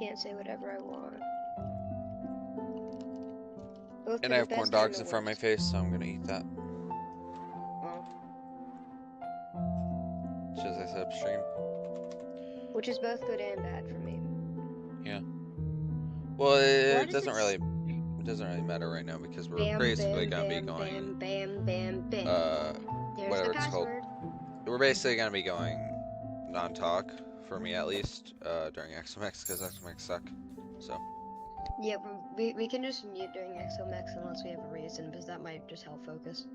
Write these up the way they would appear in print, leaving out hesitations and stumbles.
can't say whatever I want. And I have corn dogs in front of my face, so I'm gonna eat that. Well, Just as I said upstream. which is both good and bad for me. Yeah. Well, it doesn't really matter right now because we're basically gonna be going. Bam, bam, bam. There's Whatever the it's called. password. We're basically gonna be going non-talk for me at least during XMX because XMX suck. So. Yeah, we can just mute during XOMX unless we have a reason, because that might just help focus.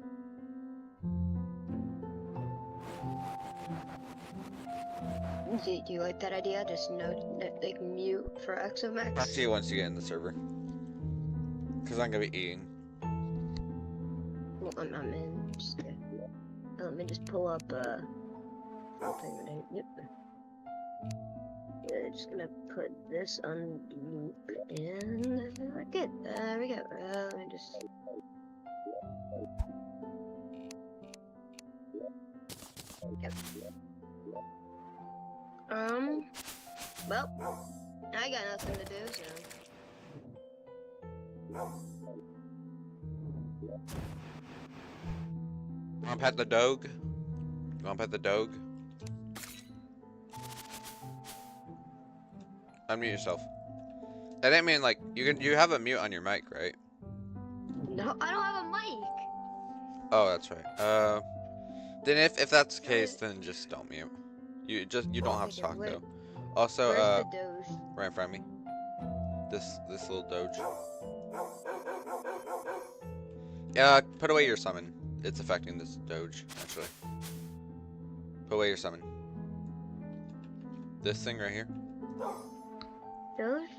Do you like that idea? Just like mute for XOMX? I'll see you once you get in the server. Because I'm gonna be eating. Well, I'm in. Just, let me just pull up. Yep. Yeah, just gonna put this on loop and good. There we go. Let me just. Yep. Well, I got nothing to do, so. Wanna pet the dog? You wanna pet the dog? Unmute yourself. I didn't mean like you have a mute on your mic, right? No, I don't have a mic. Oh, that's right. Then if that's the case, then just don't mute. You don't have to talk though. Also, where's the Doge? right in front of me. This little Doge. Put away your summon. It's affecting this Doge, actually. Put away your summon. This thing right here. Doge?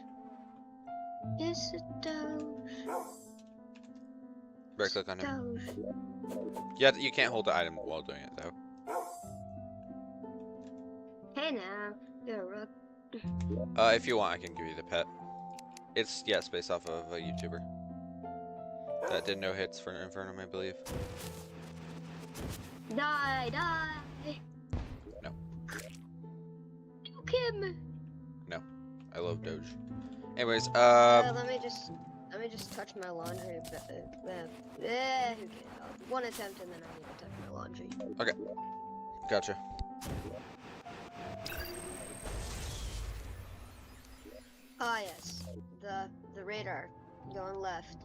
Is it Doge? Right click on him. Doge. Yeah, you can't hold the item while doing it though. Hey now, you're a rook. If you want, I can give you the pet. It's based off of a YouTuber that did no hits for Infernum, I believe. Die! No. Duke him! No. I love Doge. Anyways, let me just touch my laundry. Who cares? One attempt and then I need to touch my laundry. Okay. Gotcha. Ah yes, the radar going left.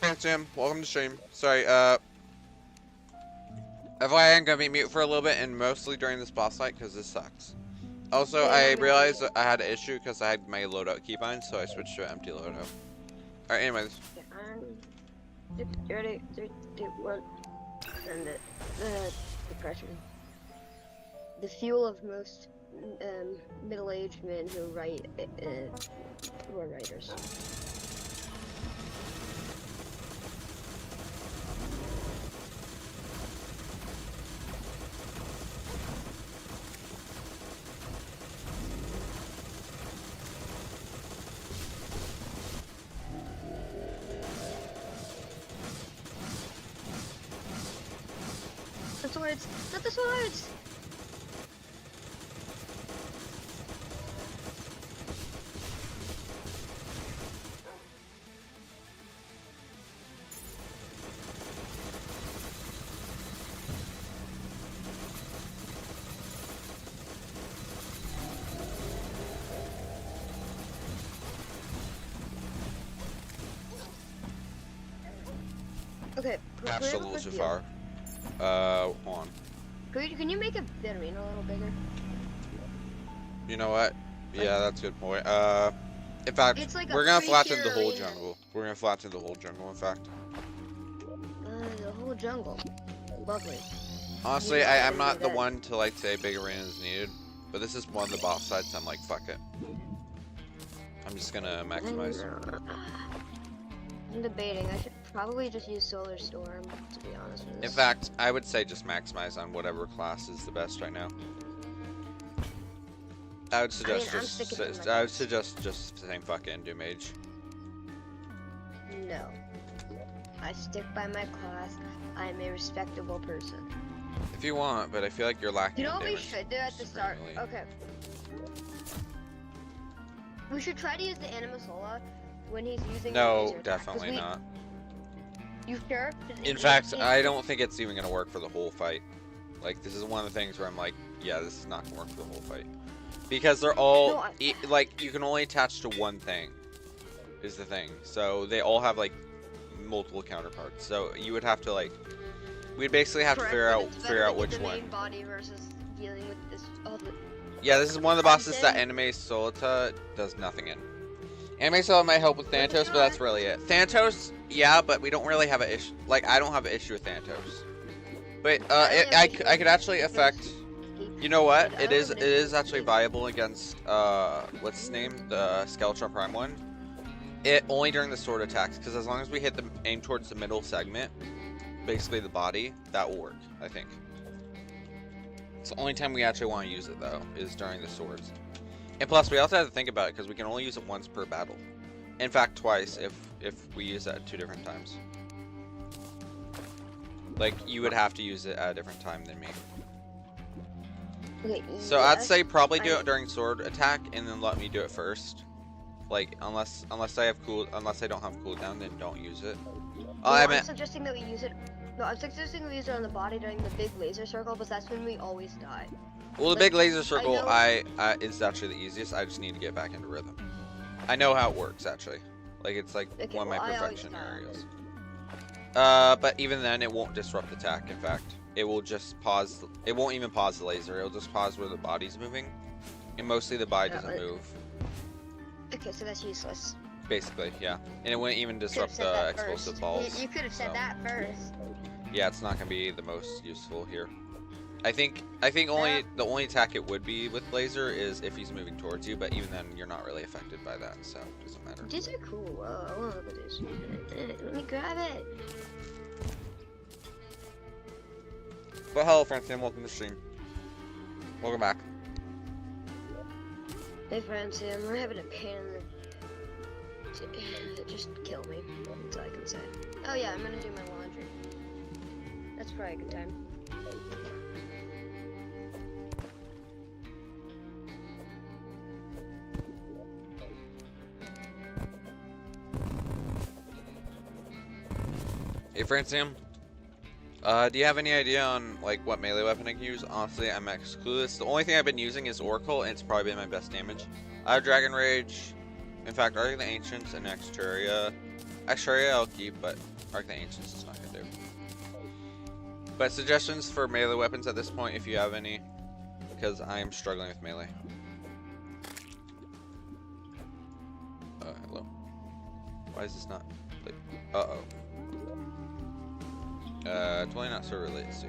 Hey Sam, welcome to stream. Sorry, FYI, I'm gonna be mute for a little bit and mostly during this boss fight because this sucks. Also, Yeah, I realized that I had an issue because I had my loadout keybind, so I switched to an empty loadout. Alright, anyways. Ready? 3, 2, 1. Send it. The pressure. The fuel of most middle-aged men who write who are writers. The swords! Not the swords! Okay, Absolutely so far. Hold on. Can you make a bit arena a little bigger? You know what? Yeah, that's a good point. In fact, It's like we're gonna flatten the whole arena. jungle. We're gonna flatten the whole jungle, in fact. The whole jungle. Lovely. Honestly, Yeah, I'm not the that. one to like say big arena is needed, but this is one of the boss sites. I'm like, fuck it. I'm just gonna maximize. I'm debating. I should probably just use Solar Storm, to be honest with In this. fact, I would say just maximize on whatever class is the best right now. I would suggest I'm sticking to my I would class. suggest just saying fuck it and do mage. No. I stick by my class. I am a respectable person. If you want, but I feel like you're lacking. You know in what we damage should do at the start? currently. Okay. We should try to use the Anima Sola when he's using the No, laser attack, 'cause definitely not. You sure? 'Cause In it- fact, it- I don't think it's even gonna work for the whole fight. Like, this is one of the things where I'm like, yeah, this is not gonna work for the whole fight. Because they're all, No, like, you can only attach to one thing, is the thing. So, they all have, like, multiple counterparts. So, you would have to, like, we'd basically have to correct, figure but out, it's better to get which the one. main body versus dealing with this. All the, Yeah, this is one of the bosses that Then- Anime Solita does nothing in. Anime Solita might help with Thanatos, but that's really it. Thanatos, yeah, but we don't really have an issue. Like, I don't have an issue with Thanatos. But I could actually affect. You know what? It is actually viable against what's his name, the Skeletron Prime one. It only during the sword attacks, because as long as we hit the aim towards the middle segment, basically the body, that will work. I think. It's the only time we actually want to use it though, is during the swords. And plus, we also have to think about it because we can only use it once per battle. In fact, twice if we use it at 2 different times. Like, you would have to use it at a different time than me. Okay, So I'd yes, say probably do I- it during sword attack and then let me do it first. Like, unless I don't have cooldown, then don't use it. No, I I'm meant suggesting that we use it. No, I'm suggesting we use it on the body during the big laser circle, but that's when we always die. well, the like, big laser circle know- I is actually the easiest. I just need to get back into rhythm. I know how it works actually. Like, it's like Okay, one of well, my I always perfection die. areas. But even then, it won't disrupt attack. In fact, it will just pause. It won't even pause the laser. It'll just pause where the body's moving, and mostly the body Yeah, doesn't move. Okay, so that's useless. Basically, yeah. And it wouldn't even Could've disrupt said the that explosive first. balls. You could have said so. that first. Yeah, it's not gonna be the most useful here. I think the only attack it would be with laser is if he's moving towards you, but even then you're not really affected by that, so it doesn't matter. These are cool. I want to look at this. Let me grab it. But hello, Francine, welcome to the stream. Welcome back. Hey, Francine, we're having a pain in the... Just kill me. That's all I can say. Oh yeah, I'm gonna do my laundry. That's probably a good time. Hey, Francine. Do you have any idea on like what melee weapon I can use? Honestly, I'm clueless. The only thing I've been using is Oracle, and it's probably been my best damage. I have Dragon Rage. In fact, Arc of the Ancients and Terraria. Terraria I'll keep, but Arc of the Ancients is not gonna do. But suggestions for melee weapons at this point, if you have any, because I am struggling with melee. Hello. Why is this not? Like, uh-oh. Totally not so related to.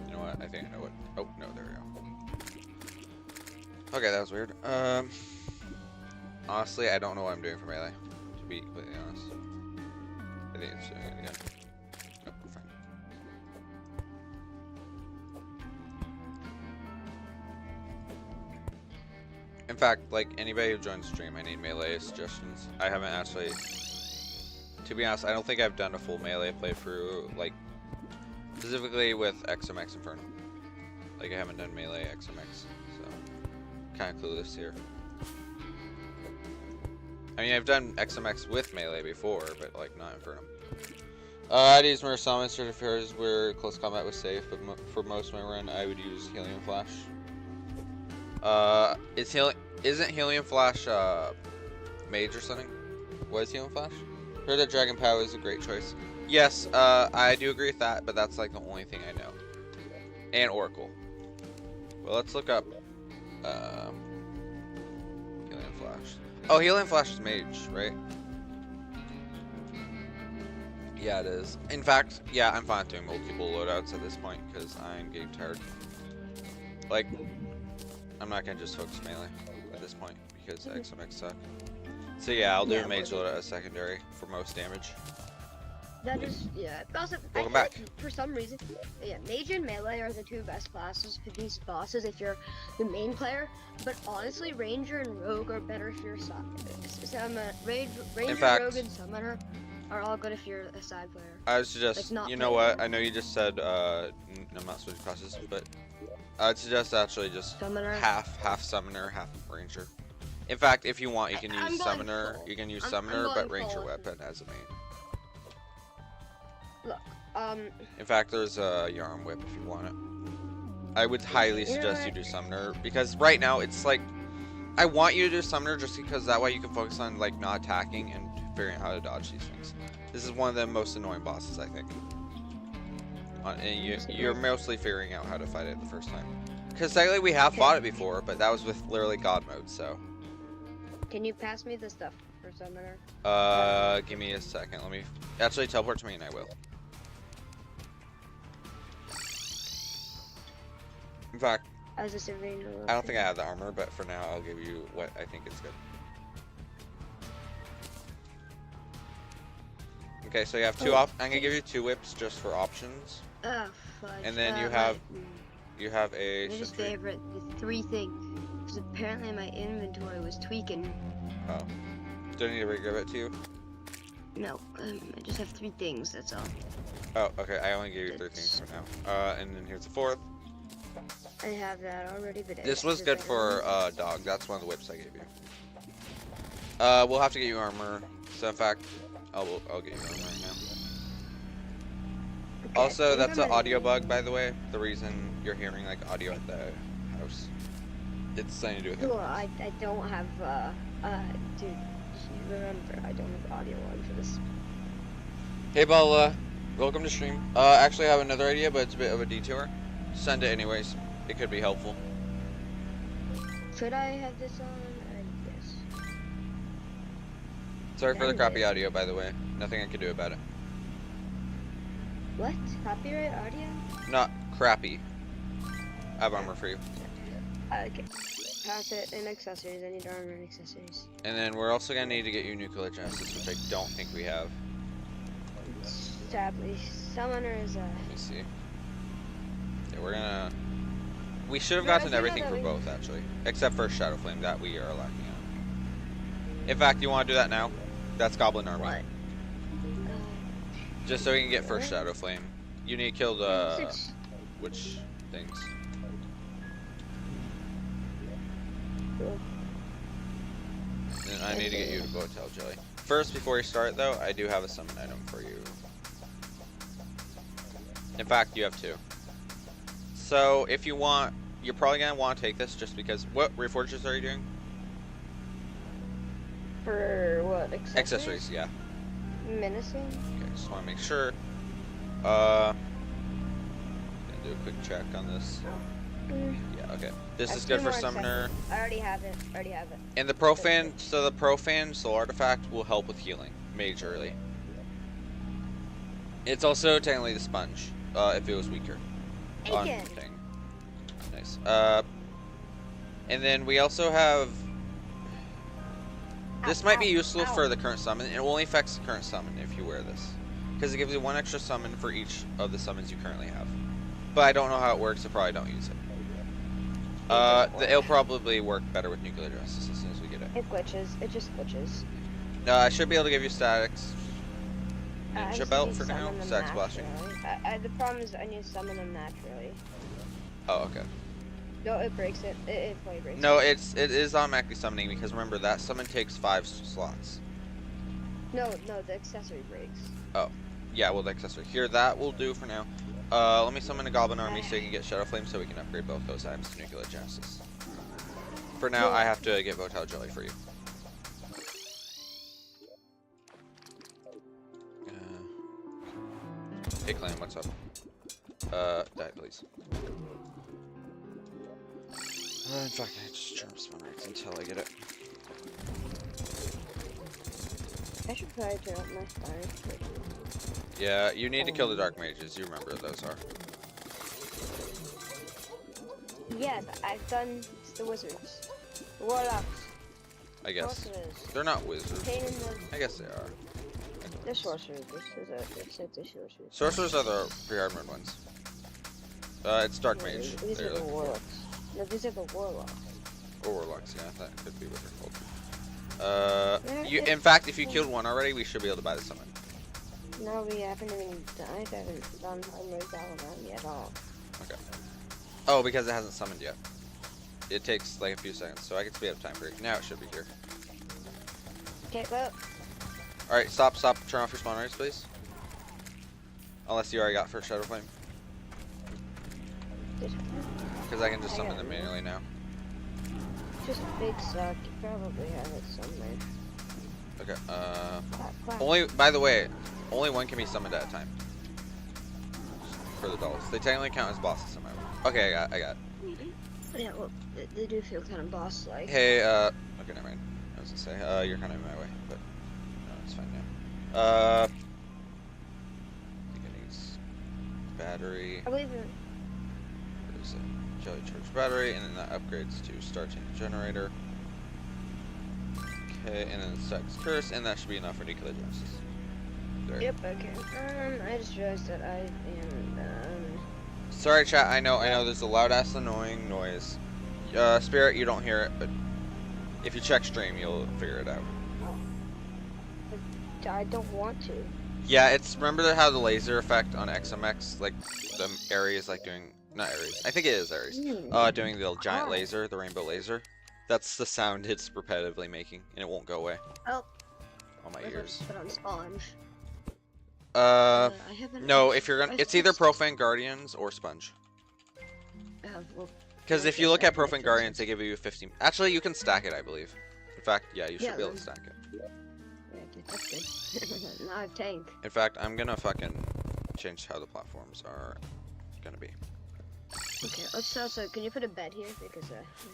You know what? I think I know what. Oh, no, there we go. Okay, that was weird. Honestly, I don't know what I'm doing for melee, to be completely honest. I think it's doing it again. Oh, fine. In fact, like, anybody who joins stream, I need melee suggestions. I haven't actually... To be honest, I don't think I've done a full melee playthrough, like, specifically with XMX Infernum. Like, I haven't done melee XMX, so kind of clueless here. I mean, I've done XMX with melee before, but, like, not Infernum. I'd use more summons for affairs where close combat was safe, but for most of my run, I would use Helium Flash. Isn't Helium Flash, mage or something? What is Helium Flash? Heard that Dragon Power is a great choice. Yes, I do agree with that, but that's like the only thing I know. And Oracle. Well, let's look up Helium Flash. Oh, Helium Flash is mage, right? Yeah, it is. In fact, yeah, I'm fine doing multiple loadouts at this point because I'm getting tired. Like, I'm not gonna just focus melee. at this point because XMX suck. So yeah, I'll do a Mage Lord as secondary for most damage. That is, yeah. Also, Welcome I back. feel like for some reason, yeah, Mage and Melee are the two best classes for these bosses if you're the main player. But honestly, Ranger and Rogue are better if you're Ranger, fact, Rogue, and Summoner are all good if you're a side player. I would suggest, Like, you know what? I know you just said I'm not switching classes, but I'd suggest actually just Summoner. half Summoner, half Ranger. In fact, if you want, you can use Summoner. You can use Summoner, but Ranger weapon as a main. Look, in fact, there's a Yarn Whip if you want it. I would highly suggest you do Summoner because right now it's like I want you to do Summoner just because that way you can focus on like not attacking and figuring out how to dodge these things. This is one of the most annoying bosses, I think. And you're mostly figuring out how to fight it the first time. Because technically we have fought it before, but that was with literally God mode, so. Can you pass me the stuff for Summoner? Give me a second. Let me actually teleport to me and I will. In fact, I don't think I have the armor, but for now I'll give you what I think is good. Okay, so you have two I'm gonna give you 2 whips just for options. Oh, fudge. And then you have a his favorite, the 3 things. Because apparently my inventory was tweaking. Oh. Do I need to re-give it to you? No, I just have 3 things, that's all. Oh, okay, I only gave you 3 things for now. And then here's the 4th. I have that already, but this was good for dog. That's one of the whips I gave you. We'll have to get you armor. So in fact, I'll get you armor right now. Okay, also, that's an audio bug, by the way. The reason you're hearing like audio at the house, it's something to do with it. Well, I don't have dude. Remember, I don't have audio on for this. Hey, Bella. Welcome to stream. Actually, I have another idea, but it's a bit of a detour. Send it anyways. It could be helpful. Should I have this on? Yes. Sorry for the crappy audio, by the way. Nothing I can do about it. What? Copyright audio? Not crappy. I have armor for you. Okay. Pass it and accessories. I need armor and accessories. And then we're also gonna need to get you Nuclear Genesis, which I don't think we have. Sadly, Summoner is Let me see. Yeah, we should have gotten everything for both, actually. Except for Shadow Flame, that we are lacking on. In fact, you want to do that now? That's Goblin Army. What? Just so we can get first Shadow Flame. You need to kill the... which things? And I need to get you to Botel Jelly. First, before you start, though, I do have a summon item for you. In fact, you have 2. So, if you want, you're probably going to want to take this just because... What reforges are you doing? For what? Accessories, yeah. Menacing? Okay, just want to make sure. Gonna do a quick check on this. Yeah, okay. This is good for Summoner. I already have it. And the Profane, so the Profane Soul Artifact will help with healing, majorly. It's also technically the Sponge, if it was weaker. On thing. Nice. And then we also have... This might be useful for the current summon. It only affects the current summon if you wear this. Because it gives you 1 extra summon for each of the summons you currently have. But I don't know how it works, so probably don't use it. It'll probably work better with Nuclear Justice as soon as we get it. It glitches. It just glitches. I should be able to give you Statics Ninja Belt for now. Static Splashing. The problem is I need to summon them naturally. Oh, okay. No, it breaks it. It fully breaks no, it. it is automatically summoning because remember that summon takes 5 slots. No, the accessory breaks. Oh, yeah, well the accessory. Here, that will do for now. Let me summon a Goblin Army so you can get Shadow Flame so we can upgrade both those items to Nuclear Genesis. For now, I have to get Botel Jelly for you. Hey Clan, what's up? Die please. In fact, I just germ spawn rates until I get it. I should probably turn up my fire. Yeah, you need to kill the Dark Mages. You remember what those are. Yeah, I've done the Wizards. Warlocks. I guess. Sorcerers. They're not wizards. Pain in the... I guess they are. They're sorcerers. It's the sorcerers. Sorcerers are the pre-armored ones. It's Dark Yeah, Mage. These are the warlocks. No, these are the warlocks. Or Warlocks, yeah, that could be what they're called. In fact, if you killed one already, we should be able to buy the summon. No, we haven't even done, I haven't done Armored Valorant yet at all. Okay. Oh, because it hasn't summoned yet. It takes like a few seconds, so I can speed up time break. Now it should be here. Okay, well. Alright, stop, turn off your spawn rates, please. Unless you already got first Shadow Flame. Because I can just summon them manually now. Just a big suck. You probably have it somewhere. Okay, Clap. only, by the way, only one can be summoned at a time. For the dolls. They technically count as bosses somehow. Okay, I got it. Yeah, well, they do feel kind of boss-like. Hey, okay, never mind. I was gonna say, you're kind of in my way, but no, it's fine now. Beginnings, battery. I believe it. There's a jelly charge battery, and then that upgrades to starting generator. Okay, and then Stacks Curse, and that should be enough for Decologenesis. There. Yep, okay. I just realized that I am, Sorry, chat, I know there's a loud-ass annoying noise. Spirit, you don't hear it, but if you check stream, you'll figure it out. I don't want to. Yeah, remember how the laser effect on XMX, like, the Ares, like, doing, not Ares, I think it is Ares, doing the giant laser, the rainbow laser? That's the sound it's repetitively making, and it won't go away. Oh. On my ears. Put on sponge. No, if you're gonna, it's either Profane Guardians or Sponge. Because if you look at Profane Guardians, they give you 15. Actually, you can stack it, I believe. In fact, yeah, you should be able to stack it. Yeah, dude, that's good. Now I have tank. In fact, I'm gonna fucking change how the platforms are gonna be. Okay, also, can you put a bed here? Because,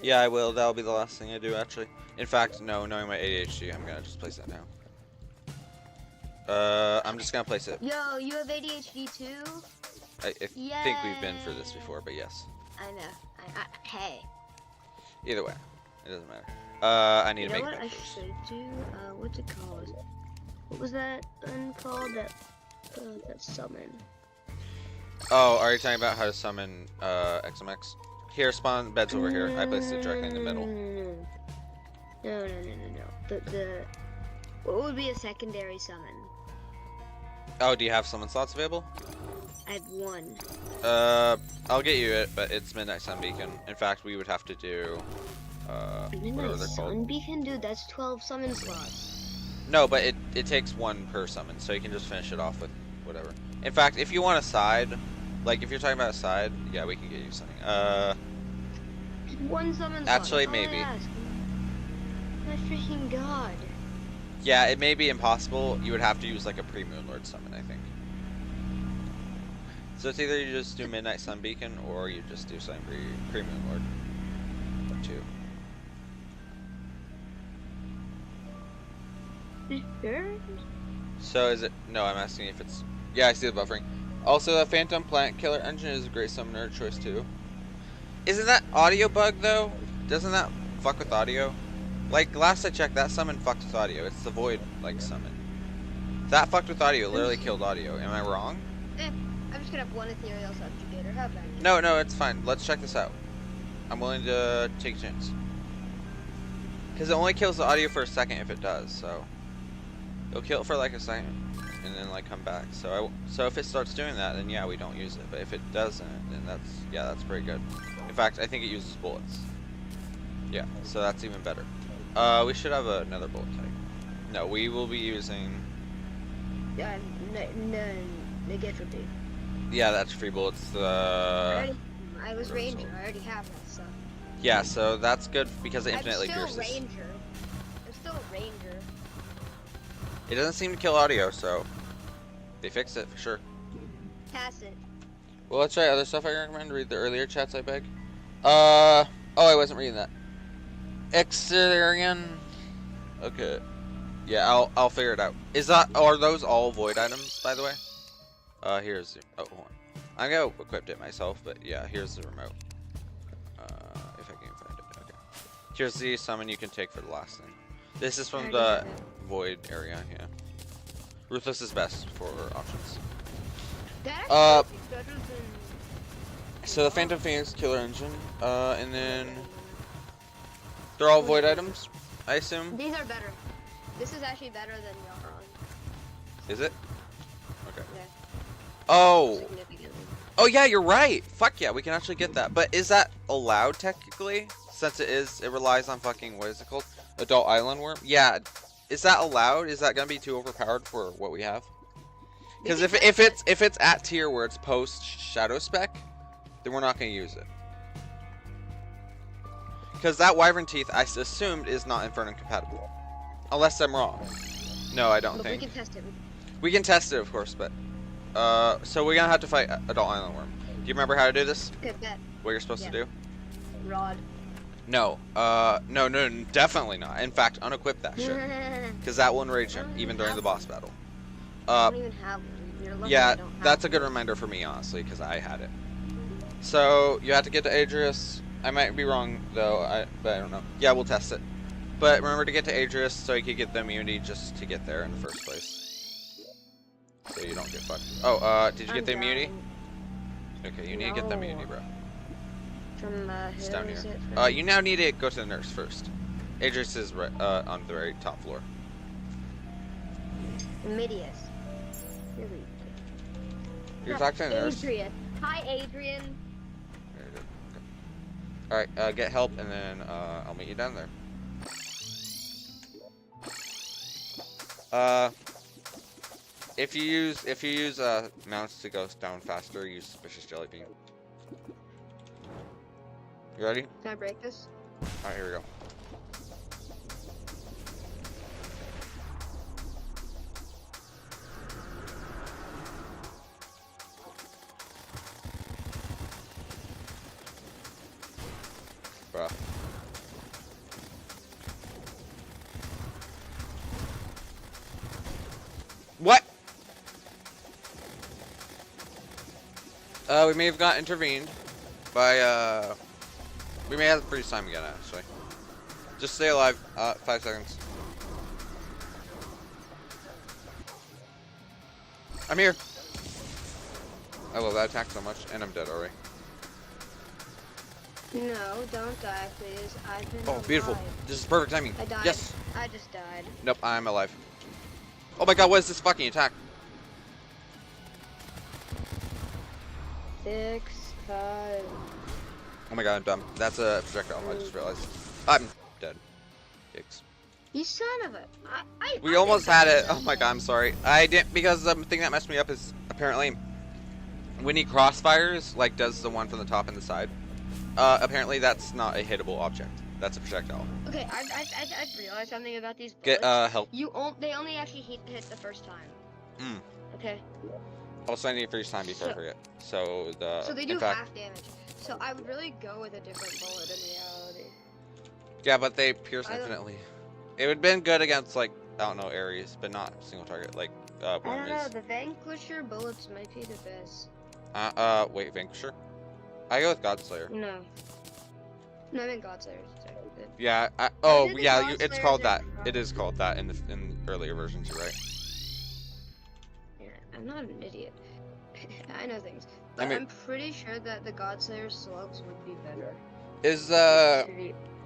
yeah, I will. That'll be the last thing I do, actually. In fact, no, knowing my ADHD, I'm gonna just place that now. I'm just gonna place it. Yo, you have ADHD too? I think we've been for this before, but yes. I know. Hey. Either way, it doesn't matter. I need to make what I measures. should do? What's it called? What was that one called? That summon. Oh, are you talking about how to summon XMX? Here, spawn beds over here. I placed it directly in the middle. No. What would be a secondary summon? Oh, do you have summon slots available? I have one. I'll get you it, but it's Midnight Sun Beacon. In fact, we would have to do Midnight Sun Beacon? Dude, that's 12 summon slots. No, but it takes one per summon, so you can just finish it off with whatever. In fact, if you want a side, like if you're talking about a side, yeah, we can get you something. One summon slot. Actually, maybe. My freaking god. Yeah, it may be impossible. You would have to use like a pre-MelonThaLord summon, I think. So it's either you just do Midnight Sun Beacon or you just do something pre-MelonThaLord. Or two. So is it? No, I'm asking if it's. Yeah, I see the buffering. Also, the Phantom Plant Killer Engine is a great summoner choice too. Isn't that audio bug though? Doesn't that fuck with audio? Like last I checked, that summon fucked with audio. It's the Void like summon. That fucked with audio. Literally killed audio. Am I wrong? I'm just gonna have one ethereal subjugator. How about it? No, it's fine. Let's check this out. I'm willing to take a chance. Because it only kills the audio for a second if it does. So it'll kill it for like a second and then like come back. So if it starts doing that, then yeah, we don't use it. But if it doesn't, then that's pretty good. In fact, I think it uses bullets. Yeah, so that's even better. We should have another bullet type. No, we will be using. Yeah, negatory. Yeah, that's free bullets. I was ranger. I already have that stuff. Yeah, so that's good because it infinitely pierces. I'm still a ranger. It doesn't seem to kill audio, so they fixed it for sure. Pass it. Well, let's try other stuff I recommend. Read the earlier chats, I beg. Oh, I wasn't reading that. Exterian. Okay. Yeah, I'll figure it out. Are those all void items, by the way? Here's the, hold on. I'm gonna equip it myself, but yeah, here's the remote. If I can find it. Okay. Here's the summon you can take for the last thing. This is from I the already have void area, yeah. Ruthless is best for options. That Uh, actually is better than... So the Phantom Phoenix Killer Engine, and then they're all void items, I assume. These are better. This is actually better than Yaron. Is it? Okay. Yeah, Oh, significantly. oh yeah, you're right. Fuck yeah, we can actually get that. But is that allowed technically? Since it relies on fucking, what is it called? Adult Island Worm? Yeah. Is that allowed? Is that gonna be too overpowered for what we have? Because if it's at tier where it's post Shadow Spec, then we're not gonna use it. Because that Wyvern Teeth, I assumed, is not Infernum compatible. Unless I'm wrong. No, I don't But think. we can test it. We can test it, of course, but... so we're gonna have to fight Adult Island Worm. Do you remember how to do this? Good bet. What you're supposed to do? Rod. No. No, definitely not. In fact, unequip that shit. Because that will enrage him, even during the boss battle. I don't even have one. You're lucky I Yeah, don't have that's a one. good reminder for me, honestly, because I had it. So, you have to get to Adrius. I might be wrong, though, but I don't know. Yeah, we'll test it. But remember to get to Adrius so you can get the immunity just to get there in the first place. So you don't get fucked. Oh, did you get the immunity? Okay, you need to get the immunity, bro. From, It's who down is here. it from? You now need to go to the nurse first. Adrius is right, on the very top floor. Midius. Really? You're talking to the nurse? Adrian. Hi, Adrian. Very good. Okay. Alright, get help and then, I'll meet you down there. If you use mounts to go down faster, use Suspicious Jelly Bean. You ready? Can I break this? Alright, here we go. Bruh. What? We may have got intervened by, we may have to freeze time again, actually. Just stay alive, 5 seconds. I'm here! I love that attack so much, and I'm dead already. No, don't die, please. I've been Oh, beautiful. alive. This is perfect timing. I died. Yes! I just died. Nope, I'm alive. Oh my god, what is this fucking attack? 6, 5. Oh my god, I'm dumb. That's a projectile, I just realized. I'm dead. Yikes. You son of a... We almost had it. Oh my god, I'm sorry. I didn't, because the thing that messed me up is apparently when he crossfires, like does the one from the top and the side, apparently that's not a hittable object. That's a projectile. Okay, I realized something about these Get, bullets. help. They only actually hit the first time. Okay. Also, I need freeze time before I forget. So they do in fact, half damage. So I would really go with a different bullet in reality. yeah, but they pierce infinitely. It would have been good against, like, I don't know, Ares, but not single target, like, I Worm don't know, is. the Vanquisher bullets might be the best. Wait, Vanquisher? I go with Godslayer. No. No, I mean Godslayer. Yeah, Oh, did the yeah, it's Godslayers called in that. Terraria? It is called that in earlier versions, you're right. Yeah, I'm not an idiot. I know things. I But mean- I'm pretty sure that the Godslayer slugs would be better. Is,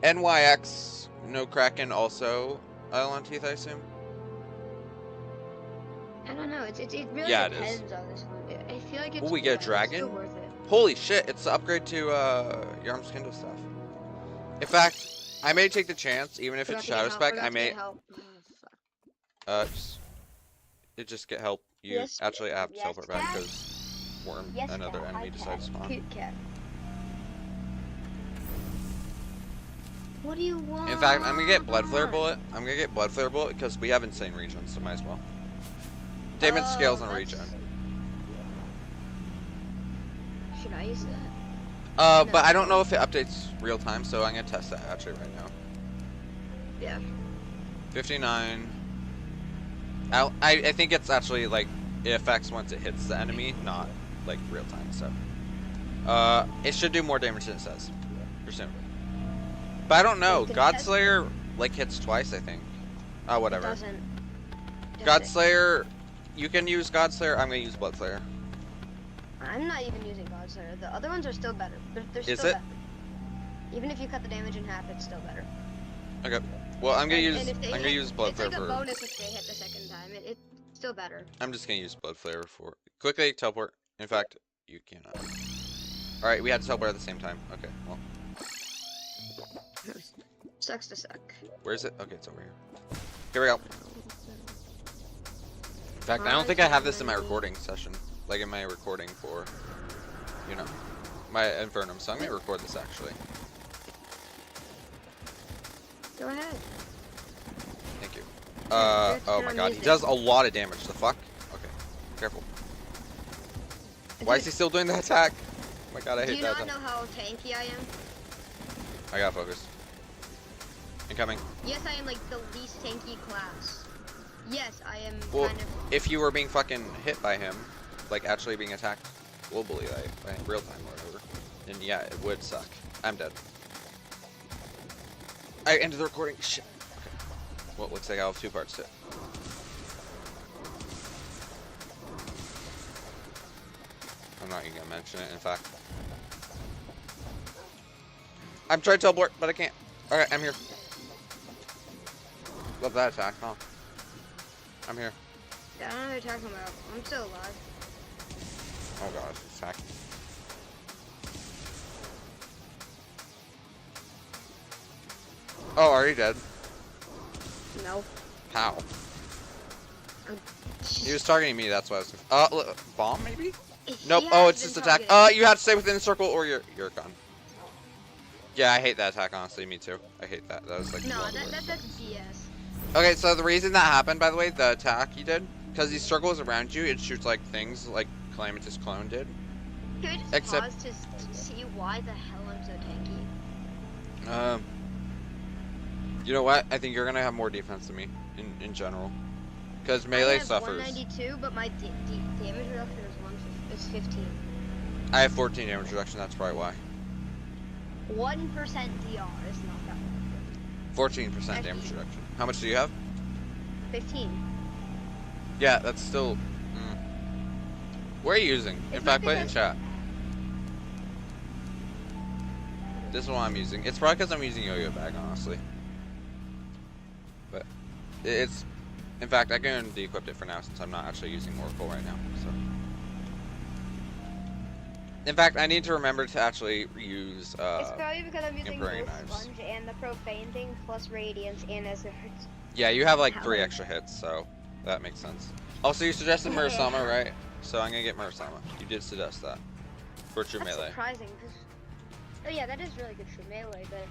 NYX no Kraken also Island Teeth, I assume? I don't know. It really Yeah, it is. depends on this one. I feel like it's. Will we get a it's dragon? still worth it. Holy shit, it's the upgrade to, Yarm's Kindle stuff. In fact, I may take the chance, even if Forgot it's to get Shadow help, Spec, forgot I to may, get help. Oh, fuck. just get help. You Yes, actually have yes, teleport back Cat. because Worm, Yes, another cat, enemy hi, decides to cat. spawn. Cute cat. What do you want? In fact, I'm gonna get Blood Flare Bullet. I'm gonna get Blood Flare Bullet because we have insane regen, so might as well. Damage scales on that's- regen. Should I use that? But I don't know if it updates real time, so I'm gonna test that actually right now. Yeah. 59. I think it's actually like it affects once it hits the enemy, not like real time. So, it should do more damage than it says. Presumably. But I don't know. You can Godslayer like hits twice, I think. Oh, It whatever. doesn't. Godslayer, you can use Godslayer. I'm gonna use Bloodslayer. I'm not even using Godslayer. The other ones are still better, but they're Is still it? better. Even if you cut the damage in half, it's still better. Okay. Well, I'm gonna use It's Bloodflare like a for. bonus if they hit the second time. It's still better. I'm just gonna use Bloodflare for quickly teleport. In fact, you cannot. All right, we had to teleport at the same time. Okay. Well, Sucks to suck. where is it? Okay, it's over here. Here we go. In fact, I don't think I have this in my recording session, like in my recording for, you know, my Infernum. So I'm gonna record this actually. Go ahead. Thank you. Oh my god, he does a lot of damage. The fuck? Okay, careful. Why is he still doing that attack? Oh my god, I hate that. Do you not know how tanky I am? I gotta focus. Incoming. Yes, I am like the least tanky class. Yes, I am Well, kind of... if you were being fucking hit by him, like actually being attacked globally, like by real time or whatever, then yeah, it would suck. I'm dead. I ended the recording. Shit. Okay. Well, it looks like I'll have 2 parts to it. I'm not even gonna mention it, in fact. I'm trying to teleport, but I can't. Alright, I'm here. Love that attack, huh? I'm here. I don't know what you're talking about. I'm still alive. Oh god, attack. Oh, are you dead? No. How? He was targeting me, that's why I was... bomb maybe? Nope, oh, it's just attack. You have to stay within the circle or you're gone. Yeah, I hate that attack, honestly, me too. I hate that. That was like... No, that's BS. Okay, so the reason that happened, by the way, the attack you did, because these circles around you, it shoots like things like Calamitous Clone did. Can we just pause to see why the hell I'm so tanky? You know what? I think you're gonna have more defense than me in general, because melee suffers. I have 192, but my damage reduction is 15. I have 14 damage reduction. That's probably why. 1% DR is not that much. 14% damage reduction. How much do you have? 15. Yeah, that's still. What are you using? In fact, put it in chat. This is what I'm using. It's probably because I'm using Yo-Yo Bag, honestly. But it's. In fact, I can de-equip it for now since I'm not actually using Oracle right now. So. In fact, I need to remember to actually use. It's probably because I'm using Imperial both knives. Sponge and the Profane thing plus Radiance and as it hurts. Yeah, you have like 3 extra hits, so that makes sense. Also, you suggested Murasama, right? So I'm gonna get Murasama. You did suggest that. For true That's melee. surprising, because... Oh yeah, that is really good for melee, but...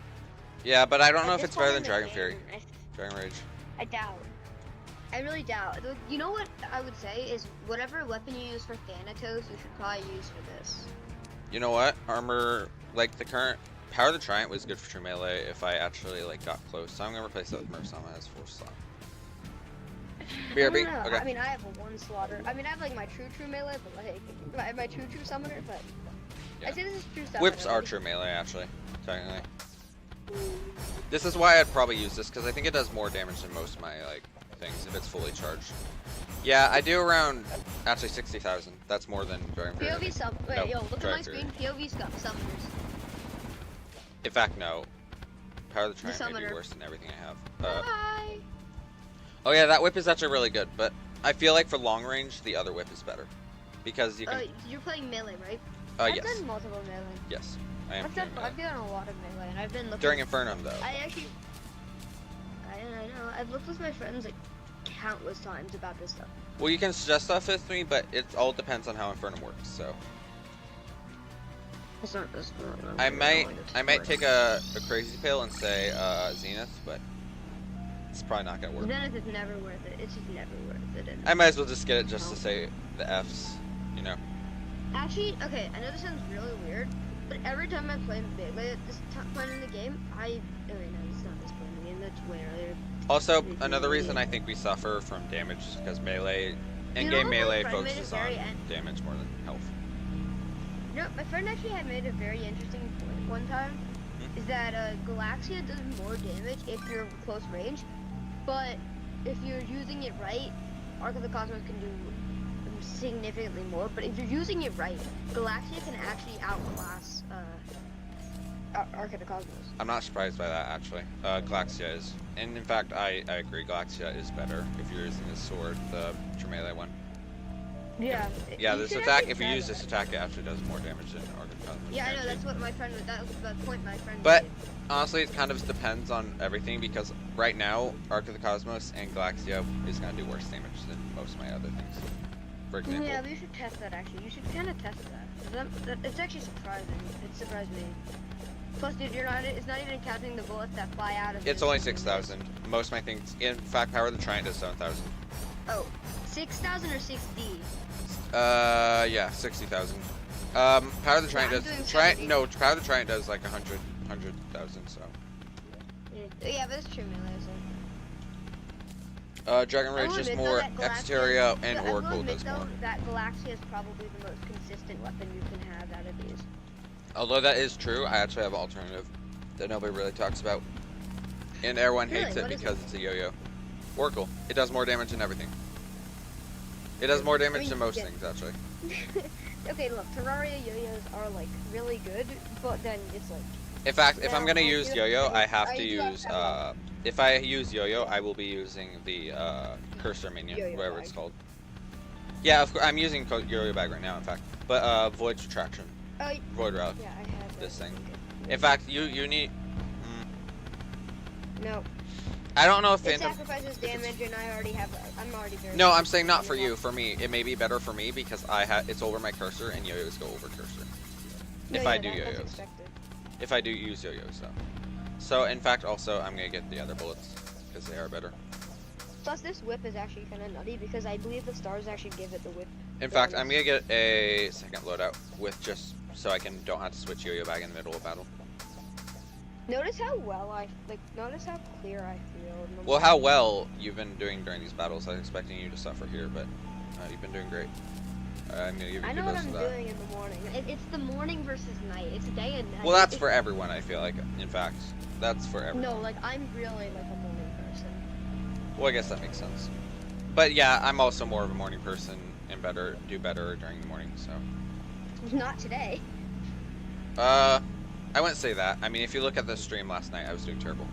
Yeah, but I don't know At if this it's better point than in the Dragon Fury. game, Dragon Rage. I doubt. I really doubt. You know what I would say is whatever weapon you use for Thanatos, you should probably use for this. You know what? Armor, like the current Power of the Trident was good for true melee if I actually like got close. So I'm gonna replace that with Murasama as 4 slot. BRB. Okay. I mean, I have a 1 slaughter. I mean, I have like my true melee, but like my true summoner. But Yeah. I say this is true summoner. Whips are true melee actually, technically. This is why I'd probably use this because I think it does more damage than most of my like things if it's fully charged. Yeah, I do around actually 60,000. That's more than Dragon Fury. POV sum. Wait, Nope, yo, look at Dragon my Fury. screen. POV summoners. In fact, no. Power of the Trident may be summoner. worse than everything I have. Hi. Oh yeah, that whip is actually really good, but I feel like for long range, the other whip is better. Because you can... You're playing melee, right? yes. I've done multiple melee. Yes. I am I've playing done a lot of melee, and I've been looking... During Infernum, though. I know. I've looked with my friends, like, countless times about this stuff. Well, you can suggest stuff with me, but it all depends on how Infernum works, so... It's not I might take a crazy pill and say Zenith, but it's probably not gonna work. Zenith is never worth it. It's just never worth it. I might as well just get it just to say the Fs, you know. Actually, okay, I know this sounds really weird, but every time I play melee at this point in the game, no, it's not this point in the game, that's way earlier. Also, another reason I think we suffer from damage is because melee, in-game melee focuses on damage more than health. You know, my friend actually had made a very interesting point one time. is that Galaxia does more damage if you're close range, but if you're using it right, Arc of the Cosmos can do significantly more. But if you're using it right, Galaxia can actually outclass Arc of the Cosmos. I'm not surprised by that, actually. Galaxia is. And in fact, I agree, Galaxia is better if you're using this sword, the melee one. Yeah. Yeah, this attack, if you use this attack, it actually does more damage than Arc of the Cosmos. Yeah, I know, that's what my friend was, that was the point my friend But made. honestly, it kind of depends on everything, because right now, Arc of the Cosmos and Galaxia is going to do worse damage than most of my other things. For example. Yeah, we should test that actually. You should kind of test that. It's actually surprising. It surprised me. Plus, dude, it's not even counting the bullets that fly out of it. It's only 6,000. Most of my things, in fact, Power of the Trident is 7,000. Oh, 6,000 or 6D? Yeah, 60,000. Power of the Trident does, Power of the Trident does like 100,000, so. Yeah, but it's true melee, so. Dragon Rage is more, Exteria and Oracle does more. That Galaxia is probably the most consistent weapon you can have out of these. Although that is true, I actually have an alternative that nobody really talks about. And everyone hates it because it's a yo-yo. Oracle. It does more damage than everything. It does more damage than most things, actually. Okay, look, Terraria yo-yos are, like, really good, but then it's like... In fact, if I'm gonna use yo-yo, I have to use, if I use yo-yo, I will be using the, cursor minion, whatever it's called. Yeah, of course, I'm using yo-yo bag right now, in fact. But, Void Retraction. Void Relic. Yeah, I have this thing. In fact, you need... No. I don't know if it sacrifices damage, and I'm already very... No, I'm saying not for you, for me. It may be better for me, because it's over my cursor, and yo-yos go over cursor. If I do yo-yos. If I do use yo-yos, though. So, in fact, also, I'm gonna get the other bullets, because they are better. Plus, this whip is actually kind of nutty, because I believe the stars actually give it the whip. In fact, I'm gonna get a second loadout, with just, so I don't have to switch yo-yo bag in the middle of battle. Notice how notice how clear I feel. Well, how well you've been doing during these battles. I was expecting you to suffer here, but you've been doing great. I'm gonna give you I know what I'm doing in the morning. It's the morning versus night. It's day and night. Well, that's for everyone, I feel like. In fact, that's for everyone. No, like, I'm really, like, a morning person. Well, I guess that makes sense. But yeah, I'm also more of a morning person and do better during the morning, so. Not today. I wouldn't say that. I mean, if you look at the stream last night, I was doing terrible.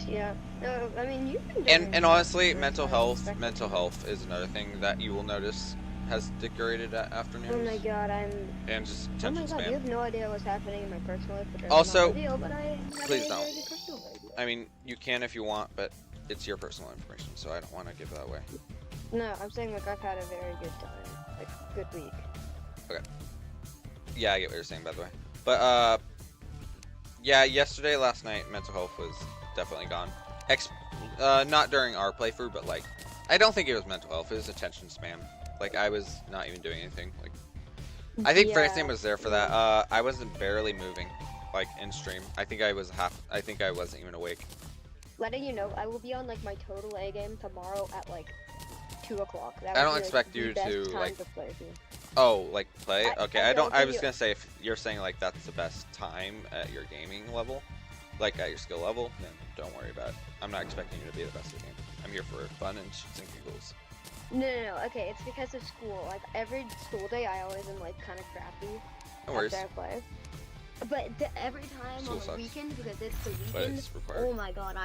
Yeah. No, I mean, you've been doing and honestly, mental health is another thing that you will notice has deteriorated at afternoons. Oh my god, and just oh attention my god, span. you have no idea what's happening in my personal life, which I Also, will not reveal, but I have please a don't. very good personal life. I mean, you can if you want, but it's your personal information, so I don't want to give that away. No, I'm saying, like, I've had a very good time. Like, good week. Okay. Yeah, I get what you're saying, by the way. But, yeah, last night, mental health was definitely gone. Not during our playthrough, but, like, I don't think it was mental health, it was attention span. Like, I was not even doing anything. Like, I think Francine was there for that. I wasn't barely moving, like, in stream. I think I wasn't even awake. Letting you know, I will be on, like, my total A game tomorrow at, like, 2 o'clock. I don't expect you to, like... Oh, like play? Okay, I was gonna say, if you're saying like that's the best time at your gaming level, like at your skill level, then don't worry about it. I'm not expecting you to be the best at the game. I'm here for fun and shits and giggles. No, okay, it's because of school. Like, every school day I always am like kind of crappy No worries. after I play. But every time School on the sucks. weekend, because it's the But weekend, it's required. oh my god,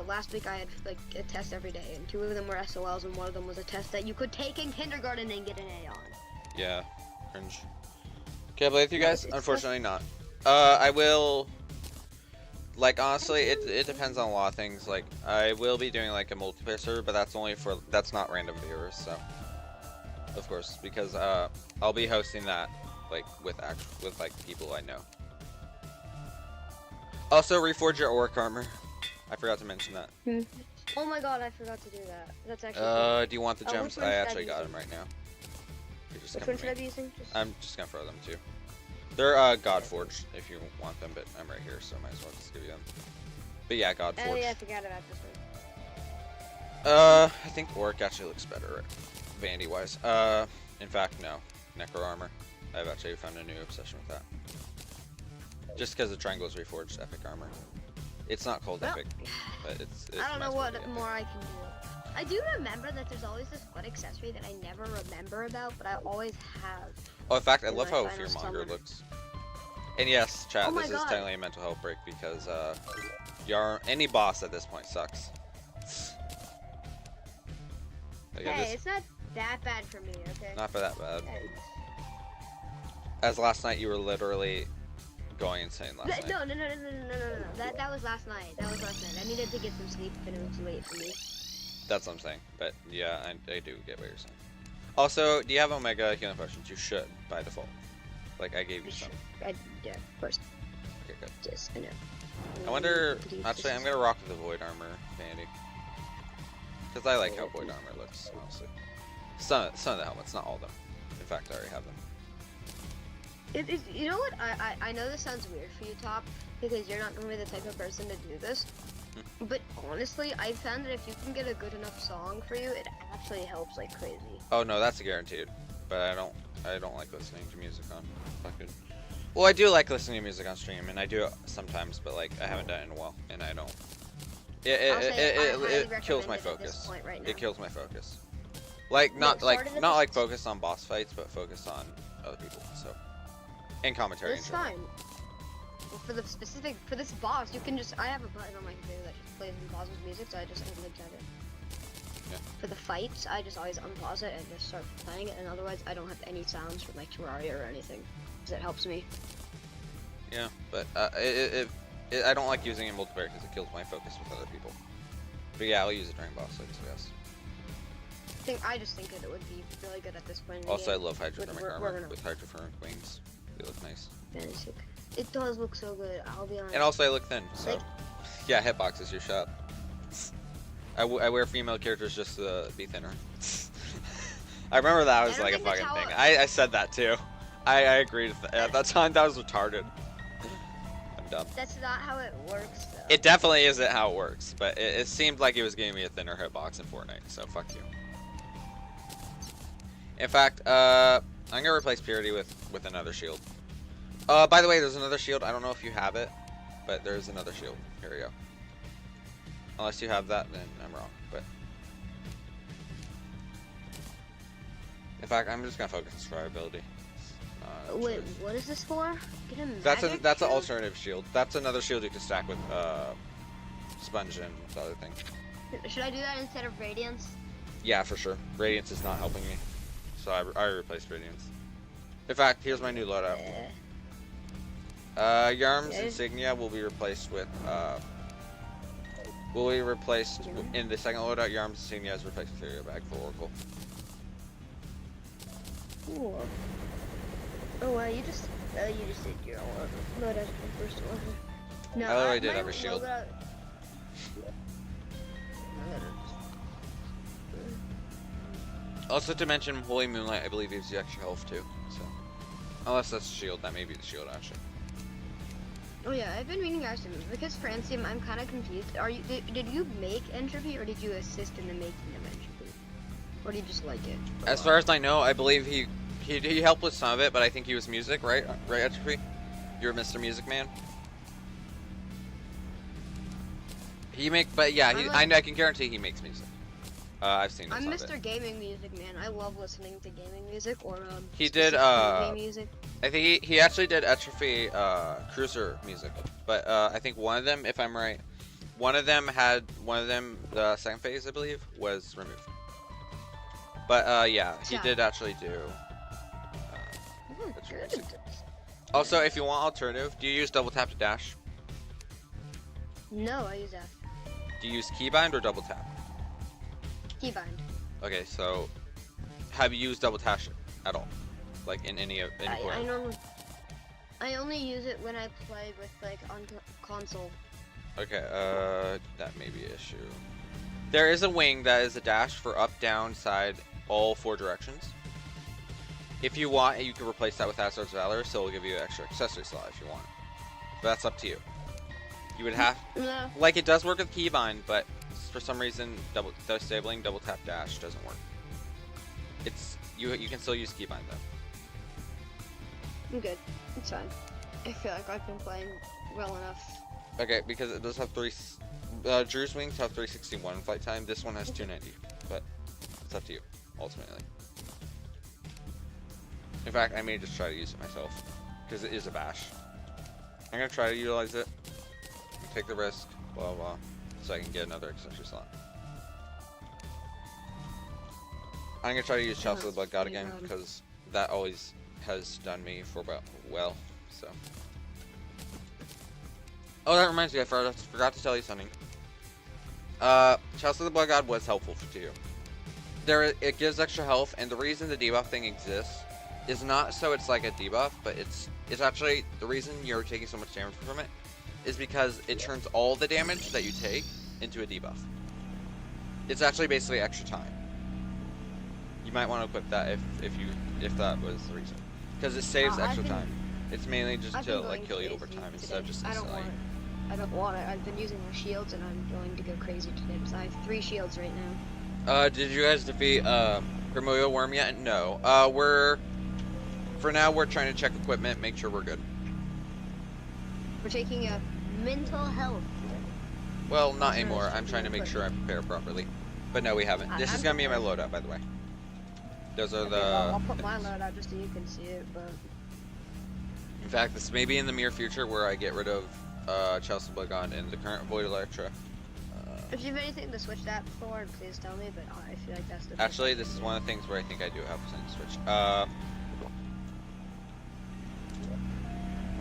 last week I had like a test every day, and 2 of them were SOLs, and 1 of them was a test that you could take in kindergarten and get an A on. Yeah, cringe. Can I play with you guys? Unfortunately not. I will, like, honestly, it depends on a lot of things. Like, I will be doing like a multiplayer server, but that's not random viewers, so. Of course, because I'll be hosting that like with like people I know. Also, reforge your orc armor. I forgot to mention that. Oh my god, I forgot to do that. That's actually do you want the gems? I actually got them right now. Which one should I be using? I'm just gonna throw them too. They're Godforged if you want them, but I'm right here, so I might as well just give you them. But yeah, Godforged. Oh yeah, I forgot about this one. I think Orc actually looks better, vanity wise. In fact, no, Necro armor. I've actually found a new obsession with that. Just because the triangle is reforged epic armor. It's not called Well, epic, but it's I don't know might as well what be epic. more I can do. I do remember that there's always this one accessory that I never remember about, but I always have. Oh, in fact, I in love my how final Fearmonger summon. looks. And yes, chat, Oh my this is God. technically a mental health break because any boss at this point sucks. Like, Hey, it's not that bad for me, okay? not that bad. Hey. As last night, you were literally going insane last night. No. That was last night. That was last night. I needed to get some sleep, and it was late for me. That's what I'm saying. But yeah, I do get what you're saying. Also, do you have Omega healing potions? You should, by default. Like, I gave you some. Yeah, of course. Okay, good. Yes, I know. I wonder, actually, I'm gonna rock the Void Armor Vanity. Because I like how Void Armor looks, honestly. Some of the helmets, not all of them. In fact, I already have them. You know what? I know this sounds weird for you, Top, because you're not normally the type of person to do this. But honestly, I found that if you can get a good enough song for you, it actually helps like crazy. Oh no, that's guaranteed. But I don't like listening to music on fucking. Well, I do like listening to music on stream, and I do it sometimes, but like I haven't done it in a while, and I don't. It kills my focus. It kills my focus. Like not like focus on boss fights, but focus on other people. So, and commentary. It's fine. Well, for this boss, you can just I have a button on my computer that just plays the boss's music, so I just unlink it. Yeah. For the fights, I just always unpause it and just start playing it, and otherwise I don't have any sounds from like Terraria or anything, because it helps me. Yeah, but I don't like using it in multiplayer because it kills my focus with other people. But yeah, I'll use it during boss fights, yes. I just think that it would be really good at this point. In the Also, I game. love hydrothermic We're armor gonna- with hydrothermic wings. They look nice. Fantastic. It does look so good, I'll be honest. And also, I look thin, so Like- yeah, hitbox is your shot. I wear female characters just to be thinner. I remember that was I don't like a think that's fucking how thing. I said that too. I agreed with that. At that time, that was retarded. I'm dumb. That's not how it works, though. It definitely isn't how it works, but it seemed like it was giving me a thinner hitbox in Fortnite, so fuck you. In fact, I'm gonna replace Purity with another shield. By the way, there's another shield. I don't know if you have it, but there's another shield. Here we go. Unless you have that, then I'm wrong. But in fact, I'm just gonna focus on survivability. Wait, what is this for? Get a That's magic an shield? alternative shield. That's another shield you can stack with sponge and the other thing. Should I do that instead of Radiance? Yeah, for sure. Radiance is not helping me, so I replaced Radiance. In fact, here's my new loadout. Yarm's Okay. insignia will be replaced with in the second loadout. Yarm's insignia is replaced with Terraria bag for Oracle. Cool. Oh wow, you just did your loadout for the first one. No, I literally did my every shield. Also, to mention, Holy Moonlight, I believe, gives you extra health too. So, unless that's shield, that may be the shield actually. Oh yeah, I've been meaning to ask him because Francium, I'm kind of confused. Did you make entropy or did you assist in the making of entropy, or do you just like it? As far as I know, I believe he helped with some of it, but I think he was music, right? Right, Entropy? You're Mr. Music Man. But yeah, I can guarantee he makes music. I've seen. I'm some of Mr. it. Gaming Music Man. I love listening to gaming music or He did specific movie music. I think he actually did Entropy Cruiser music, but I think one of them, if I'm right, the second phase I believe was removed. But yeah, he did actually do. Good. Also, if you want alternative, do you use double tap to dash? No, I use F. Do you use keybind or double tap? Keybind. Okay, so have you used double tap at all? Like in any point? I only use it when I play with like on console. Okay, that may be an issue. There is a wing that is a dash for up, down, side, all 4 directions. If you want, you can replace that with Asgard's Valor, so it'll give you an extra accessory slot if you want. But that's up to you. You would have, No. like, it does work with keybind, but for some reason, disabling double tap dash doesn't work. You can still use keybind though. I'm good. It's fine. I feel like I've been playing well enough. Okay, because it does have Drew's wings have 361 flight time. This one has 290, but it's up to you, ultimately. In fact, I may just try to use it myself, because it is a bash. I'm gonna try to utilize it, take the risk, blah blah, so I can get another accessory slot. I'm gonna try to use Chalice of the Blood God again, because that always has done me for well, so. Oh, that reminds me, I forgot to tell you something. Chalice of the Blood God was helpful to you. It gives extra health, and the reason the debuff thing exists is not so it's like a debuff, but it's actually the reason you're taking so much damage from it is because it turns all the damage that you take into a debuff. It's actually basically extra time. You might want to equip that if that was the reason, because it saves extra time. It's mainly just to like kill you over time instead of just instantly. I don't want it. I've been using my shields and I'm going to go crazy today because I have 3 shields right now. Did you guys defeat Primordial Worm yet? No. For now we're trying to check equipment, make sure we're good. We're taking a mental health. Well, not anymore. I'm trying to make sure I prepare properly. But no, we haven't. This is gonna be my loadout, by the way. Those are the. Well, I'll put my loadout just so you can see it, but. In fact, this may be in the near future where I get rid of Chalice of Blood God and the current Void Electra. If you have anything to switch that for, please tell me. But I feel like that's the. Actually, this is one of the things where I think I do have something to switch. Let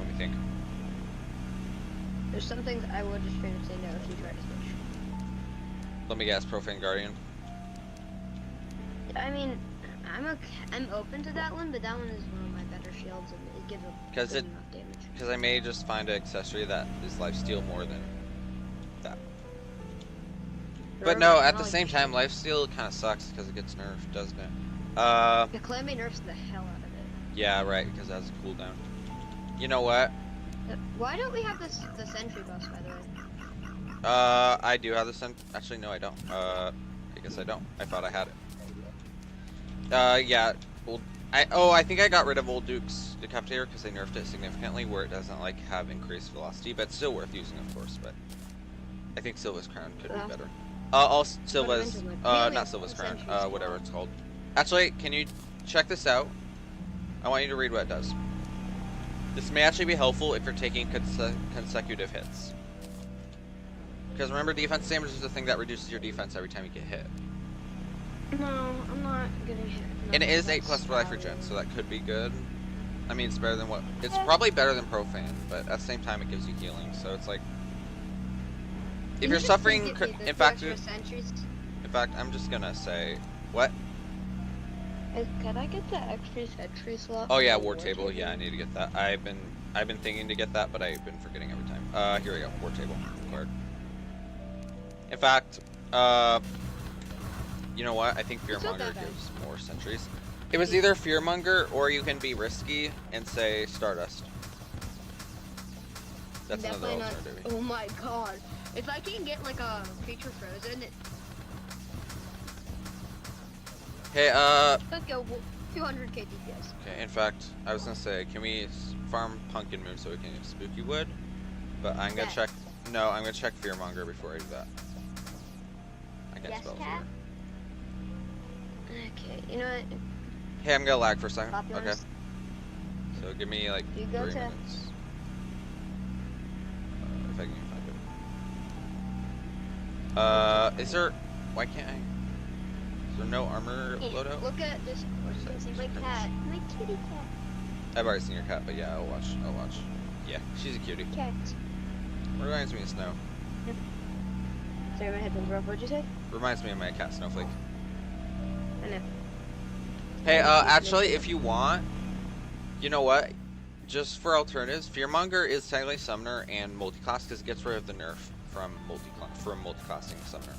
me think. There's some things I would just straight up say no if you try to switch. Let me guess, Profane Guardian. I mean, I'm open to that one, but that one is one of my better shields and it gives a good enough damage. Because I may just find an accessory that is lifesteal more than that. But no, at the same time, lifesteal kind of sucks because it gets nerfed, doesn't it? The Calamity nerfs the hell out of it. Yeah, right, because it has a cooldown. You know what? Why don't we have the sentry buffs, by the way? I do have the actually, no, I don't. I guess I don't. I thought I had it. Yeah. I think I got rid of Old Duke's Decapitator because they nerfed it significantly, where it doesn't like have increased velocity, but it's still worth using, of course. But I think Silva's Crown could be better. All Silva's, not Silva's Crown, whatever it's called. Actually, can you check this out? I want you to read what it does. This may actually be helpful if you're taking consecutive hits. Because remember, defense damage is the thing that reduces your defense every time you get hit. No, I'm not getting hit. And it is 8+ for life regen, so that could be good. I mean, it's better than what... It's probably better than Profane, but at the same time, it gives you healing, so it's like... If you're suffering... In fact, I'm just gonna say... What? Can I get the extra sentry slot? Oh yeah, War Table. Yeah, I need to get that. I've been thinking to get that, but I've been forgetting every time. Here we go. War Table card. In fact, you know what? I think Fearmonger gives more sentries. It was either Fearmonger or you can be risky and say Stardust. That's definitely another alternative. Oh my god! If I can get like a creature frozen. Hey, Let's go 200k DPS. Okay, in fact, I was gonna say, can we farm Pumpkin Moon so we can use Spooky Wood? But I'm gonna check. No, I'm gonna check Fearmonger before I do that. I can't spell cat? Okay, you know what? Hey, I'm gonna lag for a second. Populars. Okay. So give me like 3 minutes. If I can find it. Is there? Why can't I? Is there no armor loadout? Look at this. You can see my cat. My kitty cat. I've already seen your cat, but yeah, I'll watch. Yeah, she's a cutie. Cat. Reminds me of Snow. Yep. Sorry, my headphones were off. What'd you say? Reminds me of my cat Snowflake. I know. Hey, actually, if you want, you know what? Just for alternatives, Fearmonger is technically Summoner and multiclass because it gets rid of the nerf from multiclassing Summoner.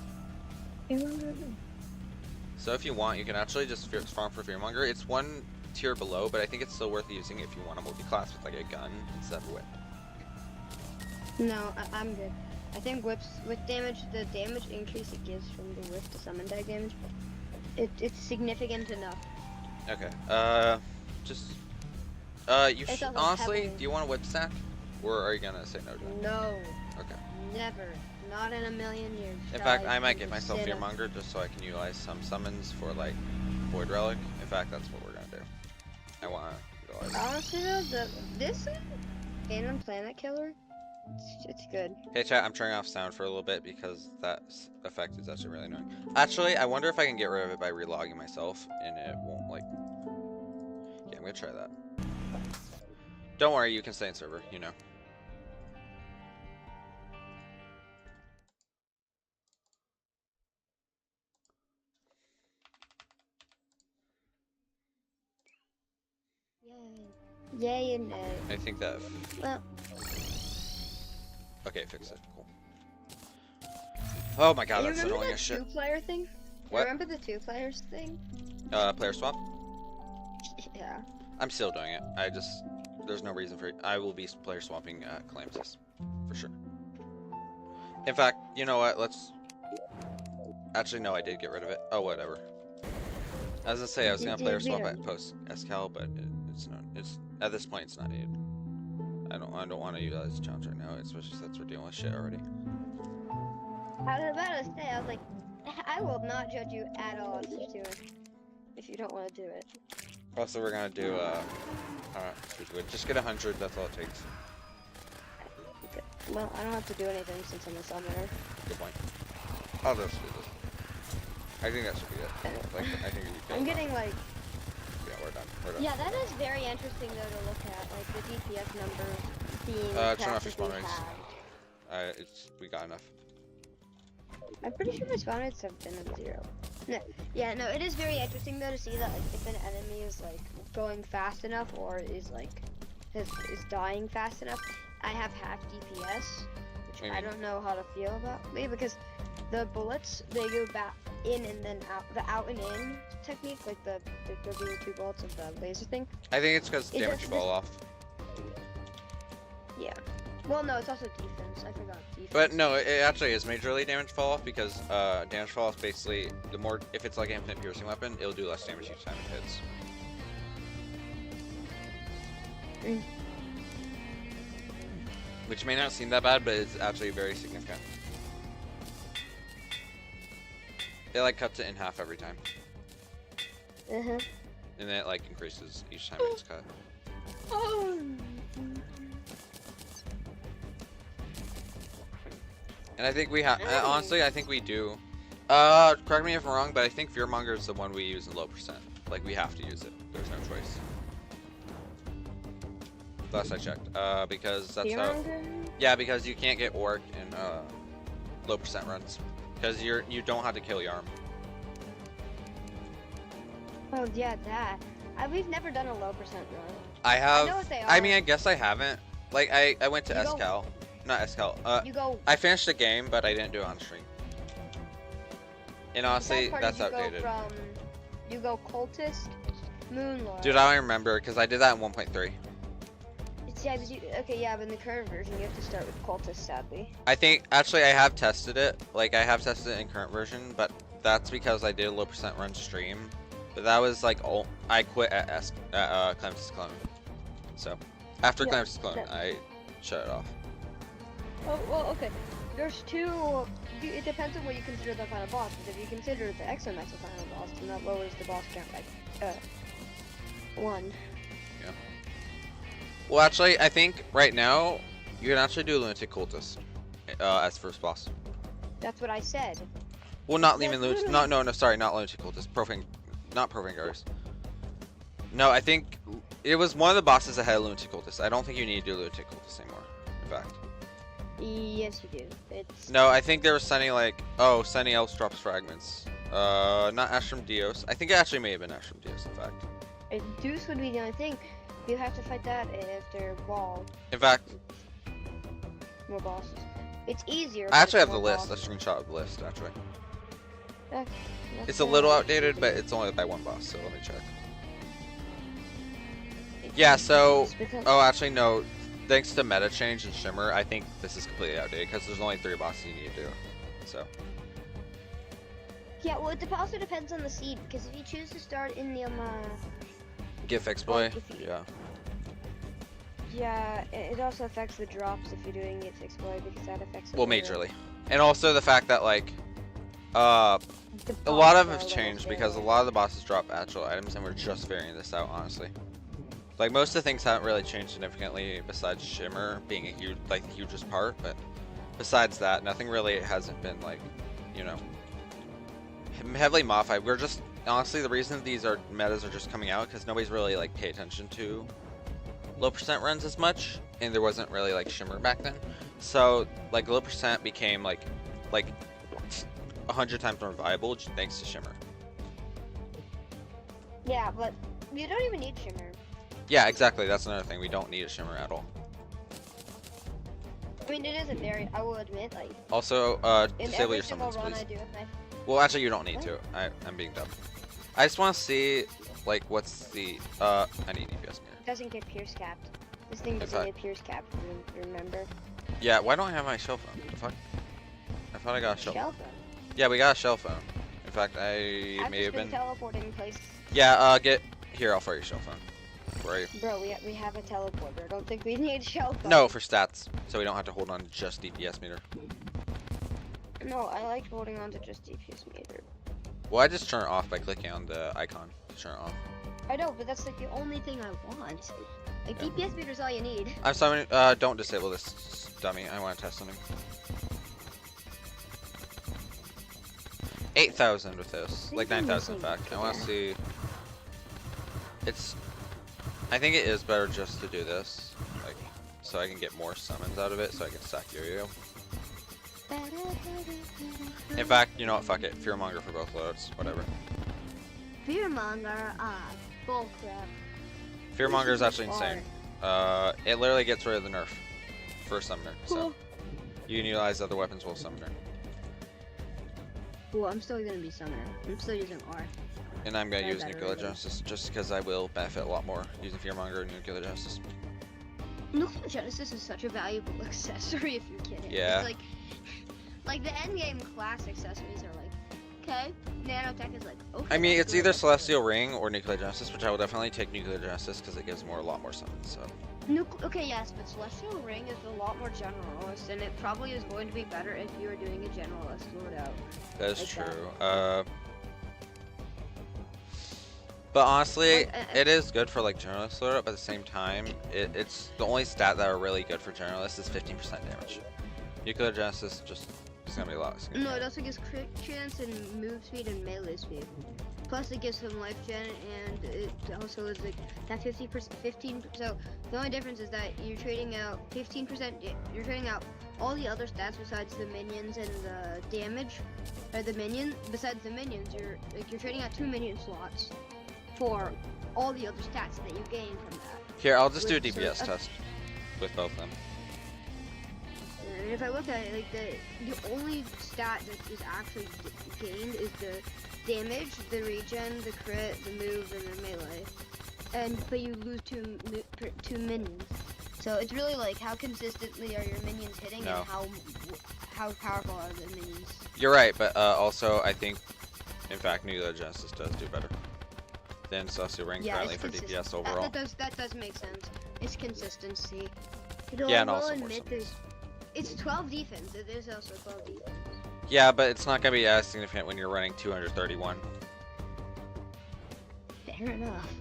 So if you want, you can actually just farm for Fearmonger. It's one tier below, but I think it's still worth using if you want a multi-class with like a gun instead of a whip. No, I'm good. I think whips with damage, the damage increase it gives from the whip to summon tag damage, it's significant enough. Okay. Just You It's should also honestly. heavily- Do you want a whip stack, or are you gonna say no to it? No. Okay. Never. Not in a million years. In shall fact, I might even get myself consider- Fearmonger just so I can utilize some summons for like Void Relic. In fact, that's what we're gonna do. I wanna utilize. Honestly though, this Phantom Planet Killer, it's good. Hey chat, I'm turning off sound for a little bit because that effect is actually really annoying. Actually, I wonder if I can get rid of it by relogging myself, and it won't like. Yeah, I'm gonna try that. Don't worry, you can stay in server. You know. Yay and nay. I think that. Well, Okay, fix it. Cool. Oh my god, you that's remember annoying the as shit. two-player thing? What? Remember the two players thing? Player swap. Yeah. I'm still doing it. There's no reason for it. I will be player swapping Calamity, for sure. In fact, you know what? Actually, no, I did get rid of it. Oh, whatever. I was gonna say I was gonna player swap at post Escal, but it's not. It's at this point it's not needed. I don't want to utilize the challenge right now, especially since we're dealing with shit already. I was about to say, I was like, I will not judge you at all if you don't want to do it. Also, we're gonna do just get 100. That's all it takes. Okay. Well, I don't have to do anything since I'm a summoner. Good point. I'll just do this. I think that should be it. Like, I think you I'm getting like. Yeah, we're done. We're done. Yeah, that is very interesting though to look at, like the DPS numbers being turn off your spawn practically rates. halved. We got enough. I'm pretty sure my spawn rates have been at 0. No, yeah, no, it is very interesting though to see that like if an enemy is like going fast enough or is like is dying fast enough. I have half DPS, which I don't know how to feel about me because the bullets they go back in and then out. The out and in technique, like there being 2 bullets of the laser thing. I think it's because damage does- fall off. Yeah. Well, no, it's also defense. I forgot defense. But no, it actually is majorly damage fall off because damage fall off basically the more if it's like an infinite piercing weapon, it'll do less damage each time it hits. Which may not seem that bad, but it's actually very significant. It like cuts it in half every time. And then it like increases each time it's cut. And I think we have, honestly, I think we do. Correct me if I'm wrong, but I think Fearmonger is the one we use in low percent. Like, we have to use it. There's no choice. Last I checked. Because that's how... Yeah, because you can't get Orc in, low percent runs. Because you don't have to kill Yarm. Oh, yeah, that. We've never done a low percent run. I have... I know what they I mean, are. I guess I haven't. Like, I went to You go- Escal. Not Escal. You go. I finished the game, but I didn't do it on stream. And honestly, that's outdated. You go cultist, Moonlord. Dude, I don't remember because I did that in 1.3. Yeah, okay, yeah, but in the current version, you have to start with cultist, sadly. I think actually I have tested it. Like I have tested it in current version, but that's because I did a low percent run stream. But that was like I quit at Clemson's Clone. So after Clemson's Clone, I shut it off. Oh, well, okay. There's 2. It depends on what you consider the final boss. Because if you consider the Exomax the final boss, then that lowers the boss count by 1. Yeah. Well, actually, I think right now you can actually do Lunatic Cultist as first boss. That's what I said. Well, not even Lunatic. No, sorry, not Lunatic Cultist. Not Profane Guards. No, I think it was one of the bosses that had Lunatic Cultist. I don't think you need to do Lunatic Cultist anymore. In fact. Yes, you do. It's No, I think they were sending like, Sunny Elves drops fragments. Not Ashram Dios. I think it actually may have been Ashram Dios, in fact. Deuce would be the only thing. You have to fight that if they're wall. In fact, More bosses. It's easier. I actually but have the more list, a bosses. screenshot of the list, actually. That's It's a little outdated, but it's only by 1 boss, so let me check. Yeah, so, It's because- actually no, thanks to meta change and Shimmer, I think this is completely outdated, because there's only 3 bosses you need to do, so. Yeah, well, it also depends on the seed, because if you choose to start in the, Get fixed, boy? if you- Yeah. Yeah, it also affects the drops if you're doing it 6-boy because that affects the Well, order. majorly. And also the fact that like, a The lot of bosses it's are changed level because a zero. lot of the bosses drop actual items, and we're just figuring this out, honestly. Like most of the things haven't really changed significantly besides Shimmer being a huge, like the hugest part, but besides that, nothing really hasn't been like, you know, heavily modified. We're just honestly the reason these are metas are just coming out because nobody's really like pay attention to low percent runs as much, and there wasn't really like Shimmer back then. So like low percent became like 100 times more viable thanks to Shimmer. Yeah, but you don't even need Shimmer. Yeah, exactly. That's another thing. We don't need a Shimmer at all. I mean, it is a very, I will admit, like, Also, in disable every your single summons, run please. I do with my... Well, actually, you don't need to. I'm being dumb. I just want to see, like, what's the, I need an EPS meter. It doesn't get pierce capped. This thing doesn't get pierce capped, remember? Yeah, why don't I have my shell phone? The fuck? I thought I got a shell. Shell phone? Yeah, we got a shell phone. In fact, I I've may just have been... teleporting places. Yeah, here, I'll fire your shell phone. Where are you? Bro, we have a teleporter. I don't think we need shell phone. No, for stats, so we don't have to hold on to just DPS meter. No, I like holding on to just DPS meter. Well, I just turn it off by clicking on the icon to turn it off. I know, but that's like the only thing I want. Like, Yeah. DPS meter is all you need. I'm summoning, don't disable this dummy. I want to test something. 8,000 with this, like 9,000 in fact. I want to see. I think it is better just to do this, like, so I can get more summons out of it, so I can stack Yo-Yo. In fact, you know what? Fuck it. Fearmonger for both loads. Whatever. Fearmonger, bull crap. Fearmonger is actually insane. It literally gets rid of the nerf for Summoner, so you can utilize other weapons while Summoner. Well, I'm still gonna be Summoner. I'm still using R. And I'm gonna Very use better Nuclear than- Genesis just because I will benefit a lot more using Fearmonger and Nuclear Genesis. Nuclear Genesis is such a valuable accessory if you're kidding. Yeah. It's like the endgame class accessories are like, okay, nanotech is like, okay. I mean, that's it's good, either that's Celestial Ring or Nuclear Genesis, which I will definitely take Nuclear Genesis because it gives a lot more summons. So. good. Okay, yes, but Celestial Ring is a lot more generalist, and it probably is going to be better if you are doing a generalist loadout. That is Like true. that. But honestly, Like, it is good for like generalist loadout, but at the same time, it's the only stat that are really good for generalist is 15% damage. Nuclear Genesis just it's gonna be a lot. It's gonna No, be it also gives crit chance and move speed and melee speed. Plus it gives some life gen, and it also is like that 15%. So the only difference is that you're trading out 15%. You're trading out all the other stats besides the minions and the damage, or the minion. Besides the minions, you're trading out 2 minion slots for all the other stats that you gain from that. Here, I'll just do a With- so, DPS test with both of them. And if I look at it, like the only stat that is actually gained is the damage, the regen, the crit, the move, and the melee. But you lose two minions. So it's really like how consistently are your minions hitting No. and how powerful are the minions. You're right, but also I think, in fact, Nuclear Genesis does do better than Celestial Ring currently it's for consistent. DPS overall. That does make sense. It's consistency. Yeah, and I will also more admit summons. it's 12 defense. There's also 12 defense. Yeah, but it's not gonna be as significant when you're running 231. Fair enough.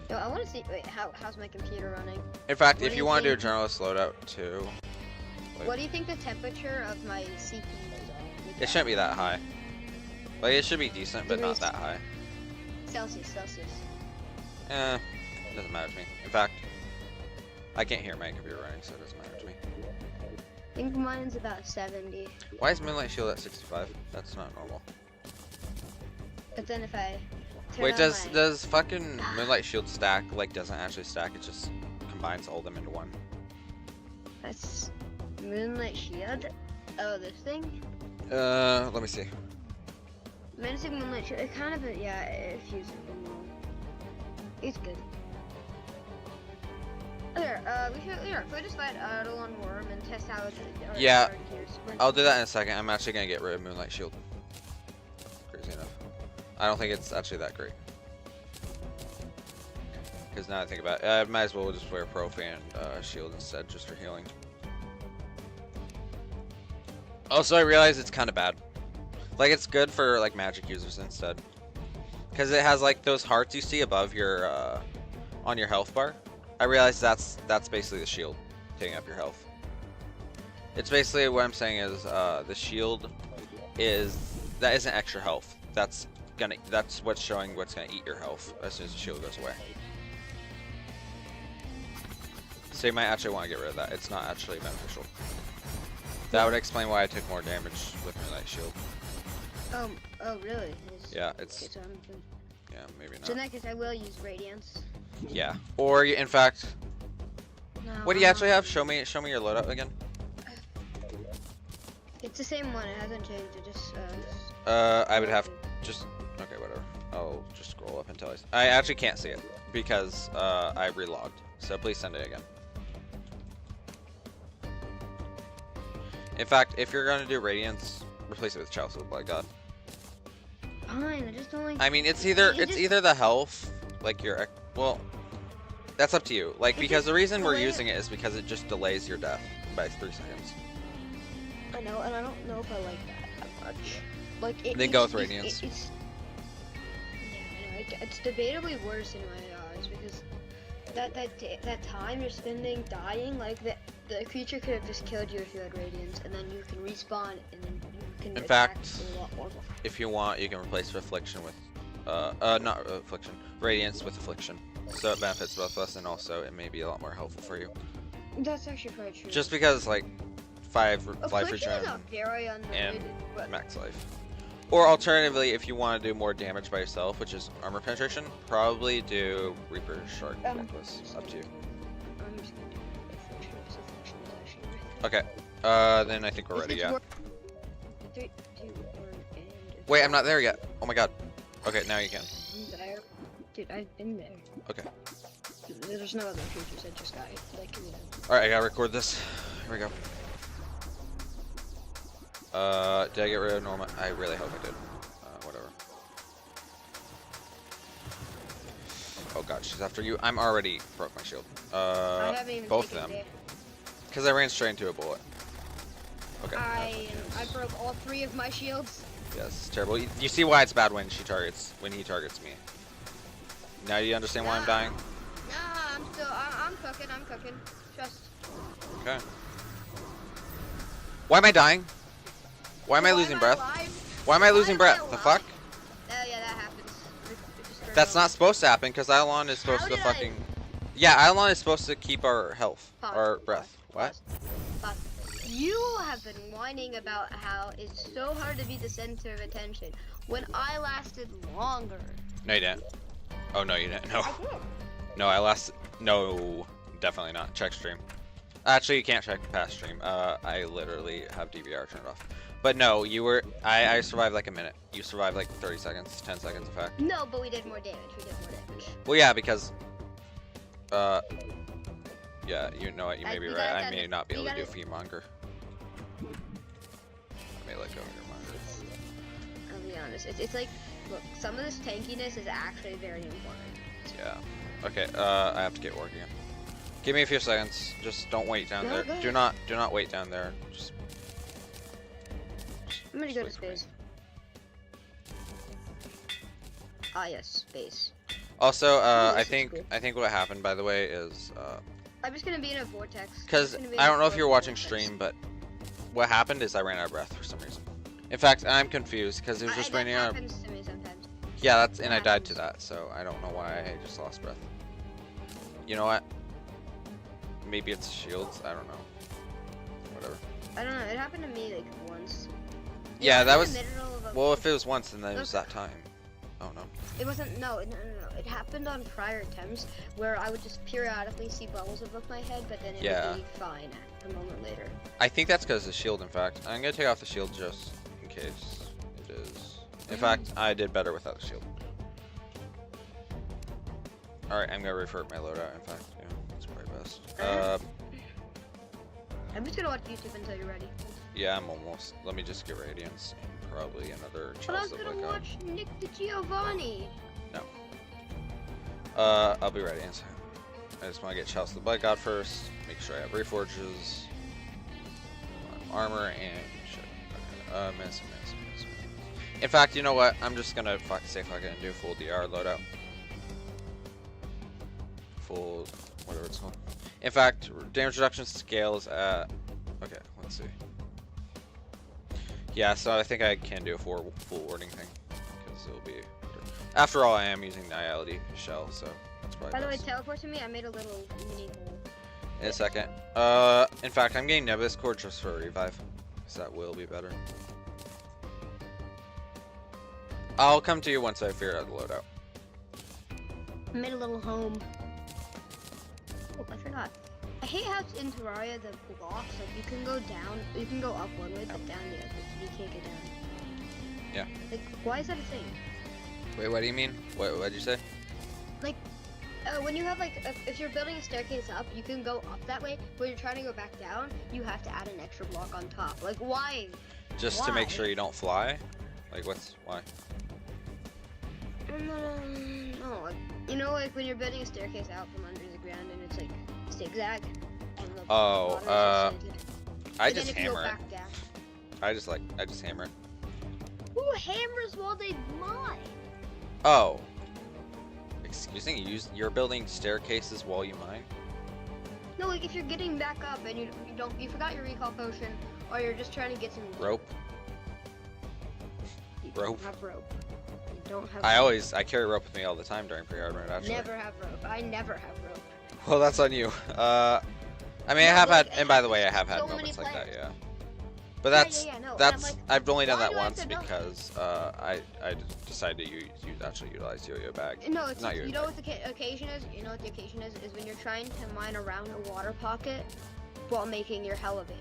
Yo, I want to see. Wait, how's my computer running? In fact, What if do you you want to do a think? generalist loadout too, What do you think the temperature of my CPU is? it shouldn't be that high. Like it should be decent, but not Degrees. that high. Celsius. Doesn't matter to me. In fact, I can't hear my computer running, so it doesn't matter to me. I think mine's about 70. Why is Moonlight Shield at 65? That's not normal. But then if I turn Wait, on does fucking Moonlight Shield stack? Like, doesn't actually stack. It just combines all of them into one. that's Moonlight Shield. Oh, this thing. Let me see. Menacing Moonlight Shield. It kind of it fuses them all. It's good. Here, can I just fight Eidolon Worm and test how it's Yeah. I'll do that in a second. I'm actually gonna get rid of Moonlight Shield. Crazy enough. I don't think it's actually that great. Because now I think about it, I might as well just wear Profane shield instead, just for healing. Also, I realize it's kind of bad. Like, it's good for like magic users instead, because it has like those hearts you see above your on your health bar. I realize that's basically the shield taking up your health. It's basically what I'm saying is the shield that isn't extra health. That's what's showing what's gonna eat your health as soon as the shield goes away. So you might actually want to get rid of that. It's not actually beneficial. That would explain why I took more damage with my light shield. Oh really? Yeah, it's. Okay, so Yeah, maybe not. so in that case, I will use Radiance. Yeah. Or in fact, No, what do you actually have? Show me your loadout again. It's the same one. It hasn't changed. It just. I would have just. Okay, whatever. I'll just scroll up until I actually can't see it because I relogged. So please send it again. In fact, if you're gonna do Radiance, replace it with Chalice of the Blood God. Fine. I just don't like. I mean, it's either the health, like your well, that's up to you. Like, because the reason we're using it is because it just delays your death by 3 seconds. I know, and I don't know if I like that much. Like, Then go with Radiance. Yeah, I know. It's debatably worse in my eyes because that time you're spending dying, like the creature could have just killed you if you had Radiance, and then you can respawn, and then you can. In attack fact, a lot more. if you want, you can replace Affliction with, not Affliction, Radiance with Affliction. So it benefits both of us, and also it may be a lot more helpful for you. That's actually probably true. Just because, like, 5 life Affliction regen is not very underrated, but max life. Or alternatively, if you want to do more damage by yourself, which is armor penetration, probably do Reaper Shark Necklace. Up to you. I'm just gonna do Affliction. Affliction is actually worth it. Okay. Then I think we're ready. Yeah. 3, 2, 1, and. Wait, I'm not there yet. Oh my god. Okay, now you can. I'm there. Dude, I've been there. Okay. There's no other creatures, I just got it. Like, you know. Alright, I gotta record this. Here we go. Did I get rid of Norma? I really hope I did. Whatever. Oh god, she's after you. I'm already broke my shield. I haven't even Both of taken them. damage. Because I ran straight into a bullet. Okay. I broke all 3 of my shields. Yes, it's terrible. You see why it's bad when he targets me. Now do you understand why I'm dying? Nah, I'm cooking. Trust. Okay. Why am I dying? Why am I losing breath? Why am I losing breath? The fuck? Oh yeah, that happens. That's not supposed to happen because Eidolon is supposed to fucking. Yeah, Eidolon is supposed to keep our health, our breath. What? You have been whining about how it's so hard to be the center of attention when I lasted longer. No, you didn't. Oh no, you didn't. No. I did. No, I lasted. No, definitely not. Check stream. Actually, you can't check past stream. I literally have DVR turned off. But no, you were. I survived like a minute. You survived like 30 seconds, 10 seconds, in fact. No, but we did more damage. Well, yeah, because. Yeah, you know what? You may be right. I may not be able to do Fearmonger. I may let go of your monger. I'll be honest. It's like, look, some of this tankiness is actually very important. Yeah. Okay. I have to get working. Give me a few seconds. Just don't wait down there. Do not wait down there. Just I'm gonna go to space. Ah yes, space. Also, I this is think what happened, by the way, is I'm just gonna be in a vortex. because I don't know if you're watching stream, but what happened is I ran out of breath for some reason. In fact, I'm confused because it was just raining out. That happens to me sometimes. Yeah, and I died to that, so I don't know why I just lost breath. You know what? Maybe it's shields. I don't know. Whatever. I don't know. It happened to me like once. Yeah, that was. Well, if it was once, then it was that time. Oh no. It wasn't. No. It happened on prior attempts where I would just periodically see bubbles above my head, but then it would be fine a moment later. I think that's because of the shield. In fact, I'm gonna take off the shield just in case it is. In fact, I did better without the shield. All right, I'm gonna revert my loadout. In fact, yeah, that's probably best. I'm just gonna watch YouTube until you're ready. Yeah, I'm almost. Let me just get Radiance and probably another But I Chalice was of gonna Blood God. watch Nick DiGiovanni. No. I'll be ready in a second. I just want to get Chalice of the Blood God first. Make sure I have Reforges, armor, and shit. Okay. Miss. In fact, you know what? I'm just gonna say fuck it and do full DR loadout. Full, whatever it's called. In fact, damage reduction scales at. Okay, let's see. Yeah, so I think I can do a full warding thing because it'll be. After all, I am using Nihility Shell, so that's probably. By the way, best. teleport to me. I made a little mini hole. In a second. In fact, I'm getting Nebulous Core just for a revive, because that will be better. I'll come to you once I figure out the loadout. I made a little home. Oh, I forgot. I hate how it's in Terraria, the blocks, like you can go down, you can go up one way, but down the other. You can't get down. Yeah. Like, why is that a thing? Wait, what do you mean? What'd you say? Like, when you have like, if you're building a staircase up, you can go up that way. When you're trying to go back down, you have to add an extra block on top. Like, why? Just to make sure you don't fly? Like, why? No, like, you know, like when you're building a staircase out from under the ground and it's like zigzag. And the Oh, bottom is I and just then if you go hammer it. back down. I just hammer it. Who hammers while they mine? Oh. Excuse me, you're building staircases while you mine? No, like if you're getting back up and you forgot your recall potion, or you're just trying to get some Rope? You Rope? don't have rope. You don't have I carry rope with me all the time during pre-hard run, actually. Never have rope. I never have rope. Well, that's on you. I mean, I No, have like, had, and by the way, I have had so many moments like that, players. yeah. But that's, no. And I'm that's, like, I've only done why that do I have once to know? because, I decided to actually utilize yo-yo bag. No, it's Not you yo-yo know bag. what the occasion is? You know what the occasion is when you're trying to mine around a water pocket while making your elevator.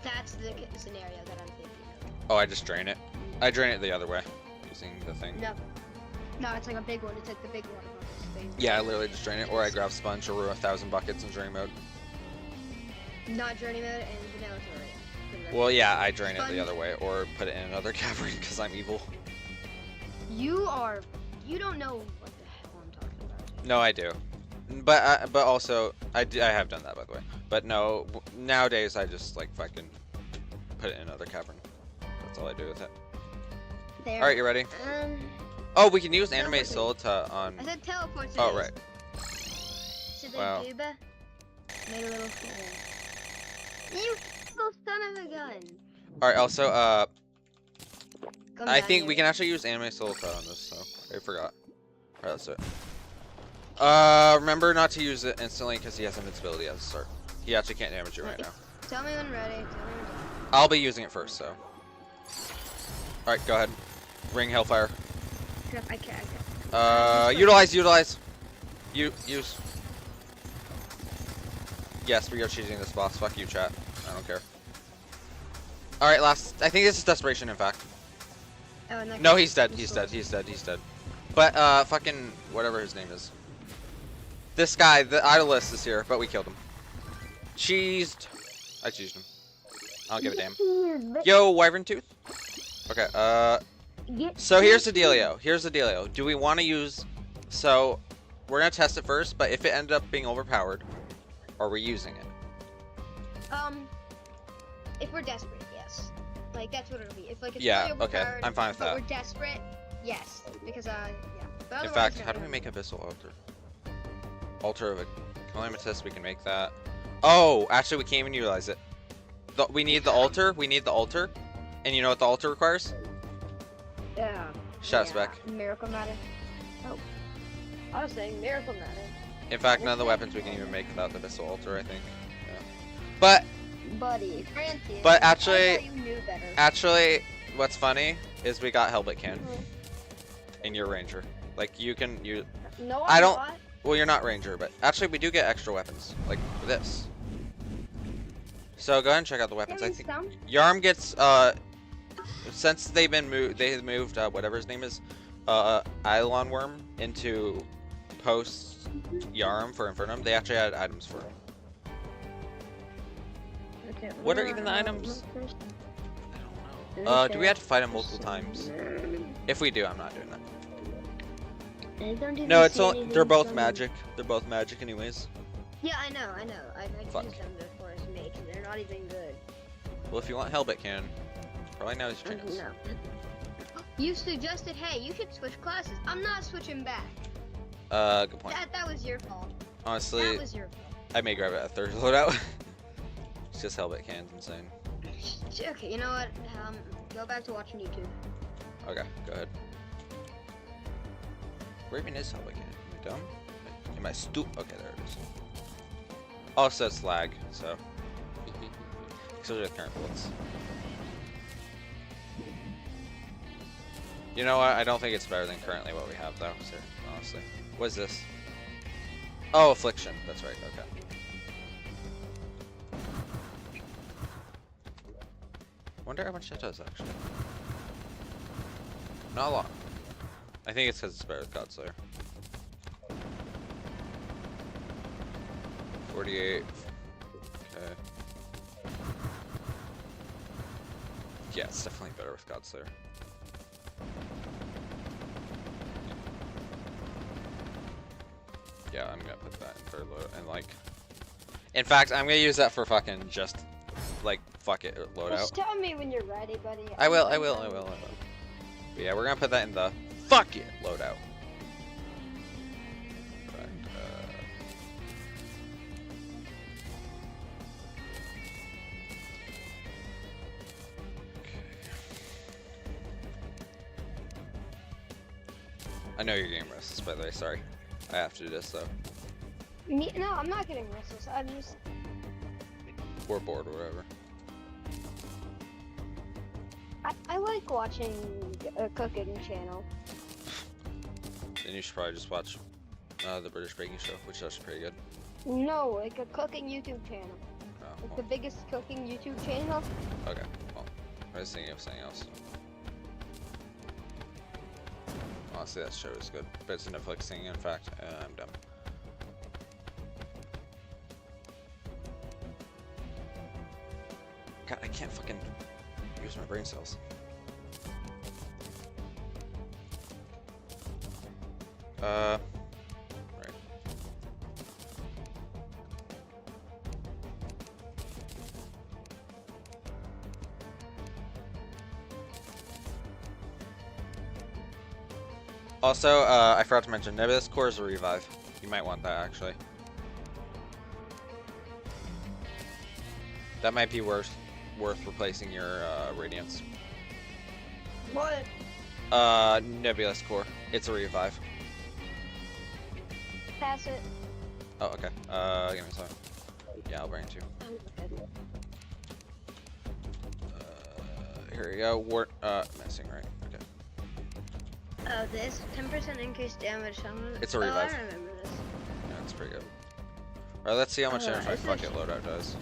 That's the scenario that I'm thinking of. Oh, I just drain it. I drain it the other way, using the thing. No, it's like a big one. It's like the big water pocket thing. Yeah, I literally just drain it, or I grab sponge or 1,000 buckets in drain mode. Not journey mode and vanilla Terraria. Well, yeah, I drain it Sponge. the other way, or put it in another cavern because I'm evil. You don't know what the hell I'm talking about. No, I do. But also, I have done that, by the way. But no, nowadays I just like fucking put it in another cavern. That's all I do with it. There. All right, you ready? Oh, we can use Anime teleport Solita on. I said teleport to Oh, me. right. To the Wow. tuba. Made a little hole. You little son of a gun. All right. Also, Come I down think here. we can actually use Anime Solita on this. So I forgot. All right, let's do it. Remember not to use it instantly because he has invincibility at the start. He actually can't damage you right now. Tell me when ready. Tell me when done. I'll be using it first, so. All right, go ahead. Ring Hellfire. I can't. Utilize. Use. Yes, we are cheating this boss. Fuck you, chat. I don't care. All right, last. I think this is desperation, in fact. Oh, and that No, guy- he's dead. He's dead. He's dead. But fucking whatever his name is. This guy, the idolist, is here, but we killed him. Cheesed. I cheesed him. I don't give a damn. Yo, Wyvern Tooth. Okay. So here's the dealio. Do we want to use? So we're gonna test it first, but if it ended up being overpowered, are we using it? If we're desperate, yes. Like that's what it'll be. If it's Yeah, really okay, overpowered, I'm fine with but that. we're desperate, yes. Because yeah. But In otherwise, fact, no, how do no. we make Abyssal Altar? Altar of a Calamitous, we can make that. Oh, actually we can't even utilize it. We need the altar, and you know what the altar requires? Yeah. Shout spec. Miracle matter. Oh. I was saying miracle matter. In fact, none of the weapons we can even make without the Abyssal Altar, I think. Yeah. But Buddy, granted. But I actually- thought you knew better. actually, what's funny is we got Hellbit Can in your Ranger. Like you can No, I I'm don't- not. well, you're not Ranger, but actually we do get extra weapons like this. So go ahead and check out the weapons. I think Yarm gets since they've moved whatever his name is Eidolon Worm into post Yarm for Infernum. They actually added items for him. Okay, What are even the items? I don't know. Do we have to fight him multiple times? If we do, I'm not doing that. I don't even No, it's see all. anything They're both from- magic. They're both magic, anyways. Yeah, I know. I've Fuck. used them before as mage, and they're not even good. Well, if you want Hellbit Cannon, probably now's your chance. No. You suggested, hey, you should switch classes. I'm not switching back. Good point. That was your fault. Honestly, That was your fault. I may grab it at third loadout. It's just Hellbit Cannon's insane. Okay, you know what? Go back to watching YouTube. Okay, go ahead. Where even is Hellbit Cannon? Am I dumb? Am I stupid? Okay, there it is. Also, it's lag, so. Especially with current bullets. You know what? I don't think it's better than currently what we have, though, sir, honestly. What is this? Oh, Affliction. That's right, okay. Wonder how much that does, actually. Not a lot. I think it's because it's better with Godslayer. 48. Okay. Yeah, it's definitely better with Godslayer. Yeah, I'm gonna put that in third load and like. In fact, I'm gonna use that for fucking just like fuck it loadout. Just tell me when you're ready, buddy. I will. But yeah, we're gonna put that in the fuck it loadout. Right, I know you're getting restless, by the way. Sorry, I have to do this though. No, I'm not getting restless. I'm just. Or bored or whatever. I like watching a cooking channel. Then you should probably just watch the British Baking Show, which is actually pretty good. No, like a cooking YouTube channel. Oh, Like well, the biggest cooking YouTube channel. okay. Well, I was thinking of something else. Honestly, that show is good, but it's a Netflix thing. In fact, I'm dumb. God, I can't fucking use my brain cells. Right. Also, I forgot to mention, Nebulous Core is a revive. You might want that, actually. That might be worth replacing your Radiance. What? Nebulous Core. It's a revive. Pass it. Oh, okay. Give me a second. Yeah, I'll bring it to you. Here we go. Missing, right? Okay. Oh, this 10% increased damage. It's a revive. Oh, I remember this. Yeah, it's pretty good. Alright, let's see how much damage my is fuck this- it loadout does.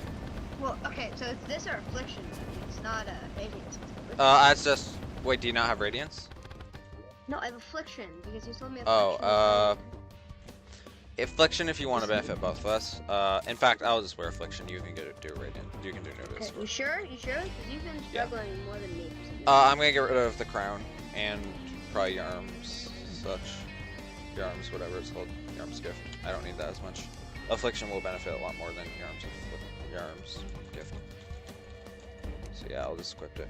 Well, okay, so it's this or Affliction. It's not Radiance. That's just. Wait, do you not have Radiance? No, I have Affliction because you told me. Oh, Affliction if you want to benefit both of us. In fact, I'll just wear Affliction. You can do Radiant. You can do Nebulous. Okay, you sure? You sure? Because you've been Yeah. struggling more than me. I'm gonna get rid of the crown and probably your arms, such. Your arms, whatever it's called. Your arms gift. I don't need that as much. Affliction will benefit a lot more than your arms gift. So yeah, I'll just equip it.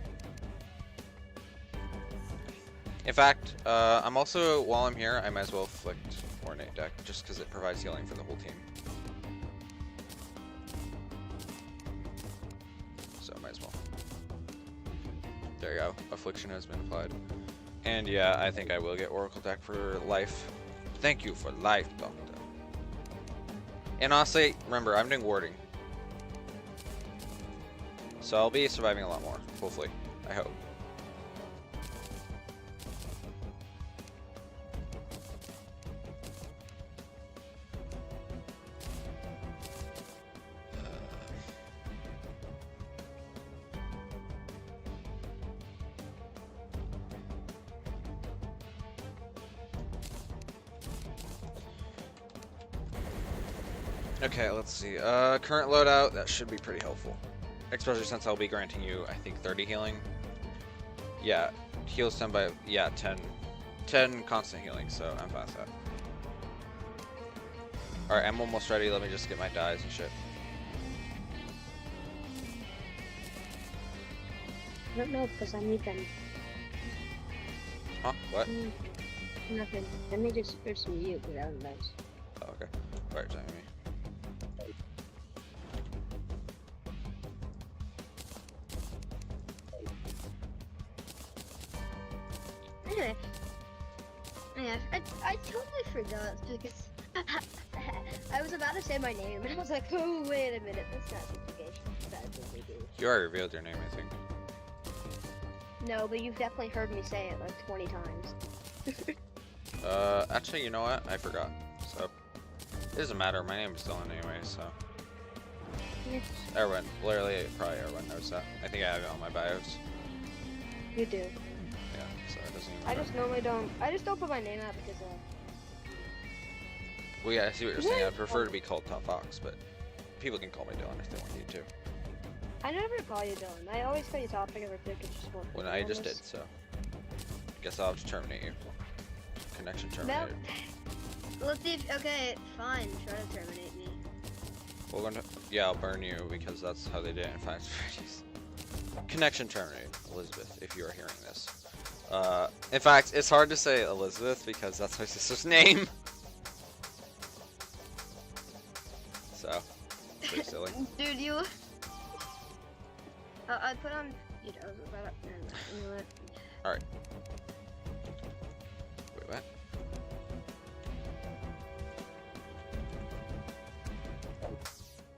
In fact, I'm also, while I'm here, I might as well afflict Ornate deck, just because it provides healing for the whole team. So might as well. There you go. Affliction has been applied. And yeah, I think I will get Oracle deck for life. Thank you for life, Doctor. And honestly, remember, I'm doing warding. So I'll be surviving a lot more, hopefully. I hope. Okay, let's see. Current loadout, that should be pretty helpful. Especially since I'll be granting you, I think, 30 healing. Yeah, heals 10 by, yeah, 10 10 constant healing, so I'm fine with that. Alright, I'm almost ready. Let me just get my dyes and shit. I don't know, because I need them. Huh? What? Nothing. Let me just search some you, because that was nice. Oh, okay. Alright, time me. Anyway. Yeah, I totally forgot, because I was about to say my name, and I was like, oh, wait a minute, that's not duplication. That's duplication. You already revealed your name, I think. No, but you've definitely heard me say it like 20 times. Actually, you know what? I forgot. So, it doesn't matter. My name is Dylan anyway, so. Yeah. Everyone, literally, probably everyone knows that. I think I have it on my bios. You do. Yeah, so it doesn't even I matter. just normally don't. I just don't put my name out because Well, yeah, I see what you're saying. I'd prefer to be called Top Fox, but people can call me Dylan if they want you to. I never call you Dylan. I always call you Topic or Pick. It's just more. When I just did, so. Guess I'll have to terminate you. Connection terminated. Let's see if. Okay, fine. Try to terminate me. We're gonna. Yeah, I'll burn you because that's how they did it in Five Freddy's. Connection terminated, Elizabeth, if you are hearing this. In fact, it's hard to say Elizabeth because that's my sister's name. So, pretty silly. Dude, you. I put on. You know, about you know what? Alright. Wait, what?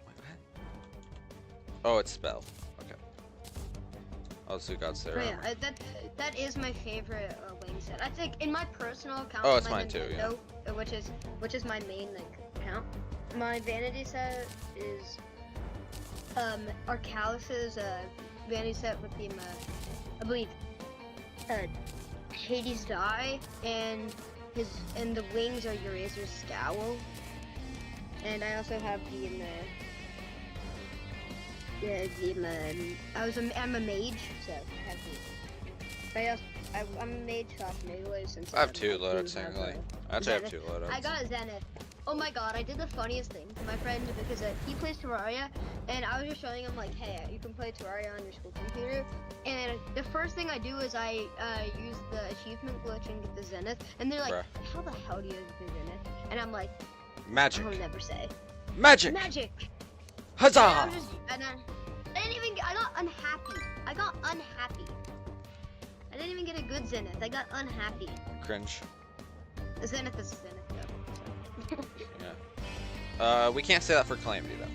Wait, what? Oh, it's spell. Okay. I'll just do God's Oh, Terraria. yeah, that is my favorite wing set. I think in my personal account. Oh, it's my mine too, yeah. Nintendo, which is my main account. My vanity set is Arcalis's vanity set with the I believe Hades' die and the wings are Eurazer's scowl. And I also have I'm a mage, so I have I'm a mage / melee since I have two loadouts, technically. I actually have two loadouts. I got a Zenith. Oh my god, I did the funniest thing to my friend because he plays Terraria, and I was just showing him like, hey, you can play Terraria on your school computer. And the first thing I do is I use the achievement glitch and get the Zenith, and they're like, Bruh. how the hell do you get the Zenith? And I'm like, Magic. I'll never say. Magic. Magic. Huzzah! I didn't even. I got unhappy. I didn't even get a good Zenith. I got unhappy. Cringe. A Zenith is a Zenith, though. Yeah. We can't say that for Calamity though.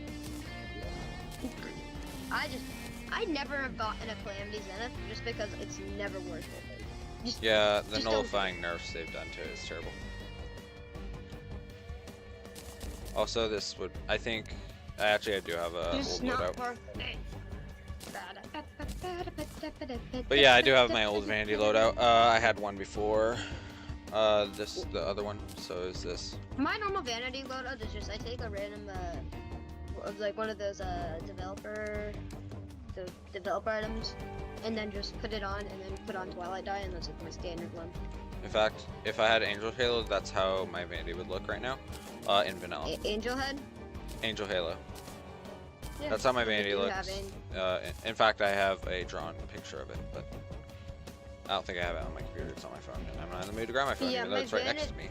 I never have gotten a Calamity Zenith just because it's never worth it. Yeah, the just nullifying nerfs they've done to it is terrible. Also, this would, I think, I do have a It's old not loadout. worth it. But yeah, I do have my old vanity loadout. I had one before. The other one. So is this. My normal vanity loadout is just I take a random like one of those developer items, and then just put it on, and then put on Twilight Dye, and that's like my standard one. In fact, if I had Angel Halo, that's how my vanity would look right now. In vanilla. Angel Head. Angel Halo. Yeah, That's how my I vanity do looks. have In fact, I have a drawn picture of it, but I don't think I have it on my computer. It's on my phone, and I'm not in the mood to grab my phone, Yeah, even though my it's right next to me.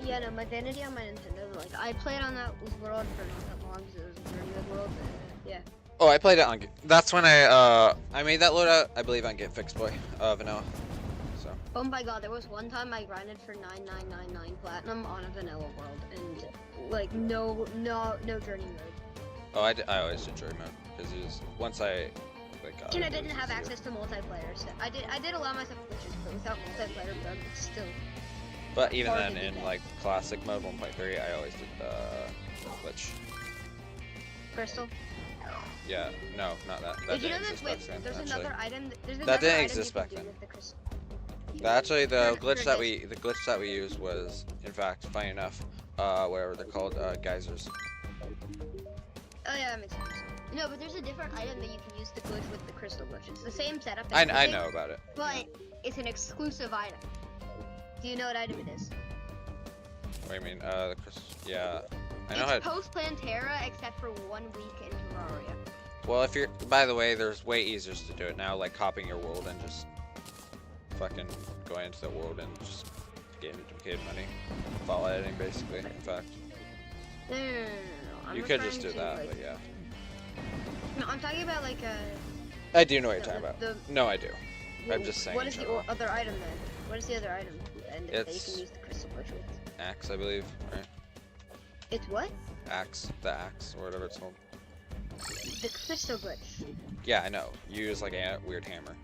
Yeah, no, my vanity on my Nintendo, like, I played on that world for not that long because it was a very good world, but, yeah. Oh, I played it on. That's when I made that loadout, I believe, on Get Fixed Boy, vanilla. So. Oh my god, there was one time I grinded for 9999 platinum on a vanilla world, and, like, no journey mode. Oh, I always did journey mode because it was once I like. And I didn't have access to multiplayer, so I did allow myself glitches, but without multiplayer mode, it's still. But even hard then, to do in that. like classic mode 1.3, I always did glitch. Crystal. Yeah, no, not that. That Did you know didn't that? exist Wait, back then. there's Actually, another item. There's That another didn't item exist you can back do then. with the crystal. actually, the glitch that Turn the glitch that we used was, in fact, funny enough, whatever they're called, geysers. Oh yeah, that makes sense. No, but there's a different item that you can use to glitch with the crystal glitch. It's the same setup. I and everything, know about it. But it's an exclusive item. Do you know what item it is? What do you mean? The yeah. I know It's post-Plantera, except for 1 week in Terraria. Well, if you're, by the way, there's way easier to do it now, like copying your world and just fucking going into the world and just getting duplicated money. File editing, basically, in fact. No. You could just do that, like, but yeah. No, I'm talking about like I do know what you're talking about. No, I do. I'm just saying. What is the other item then? What is the other item? And that you can use the crystal bush with? Axe, I believe, right? It's what? Axe, the axe, or whatever it's called. The crystal bush. Yeah, I know. You use like a weird hammer.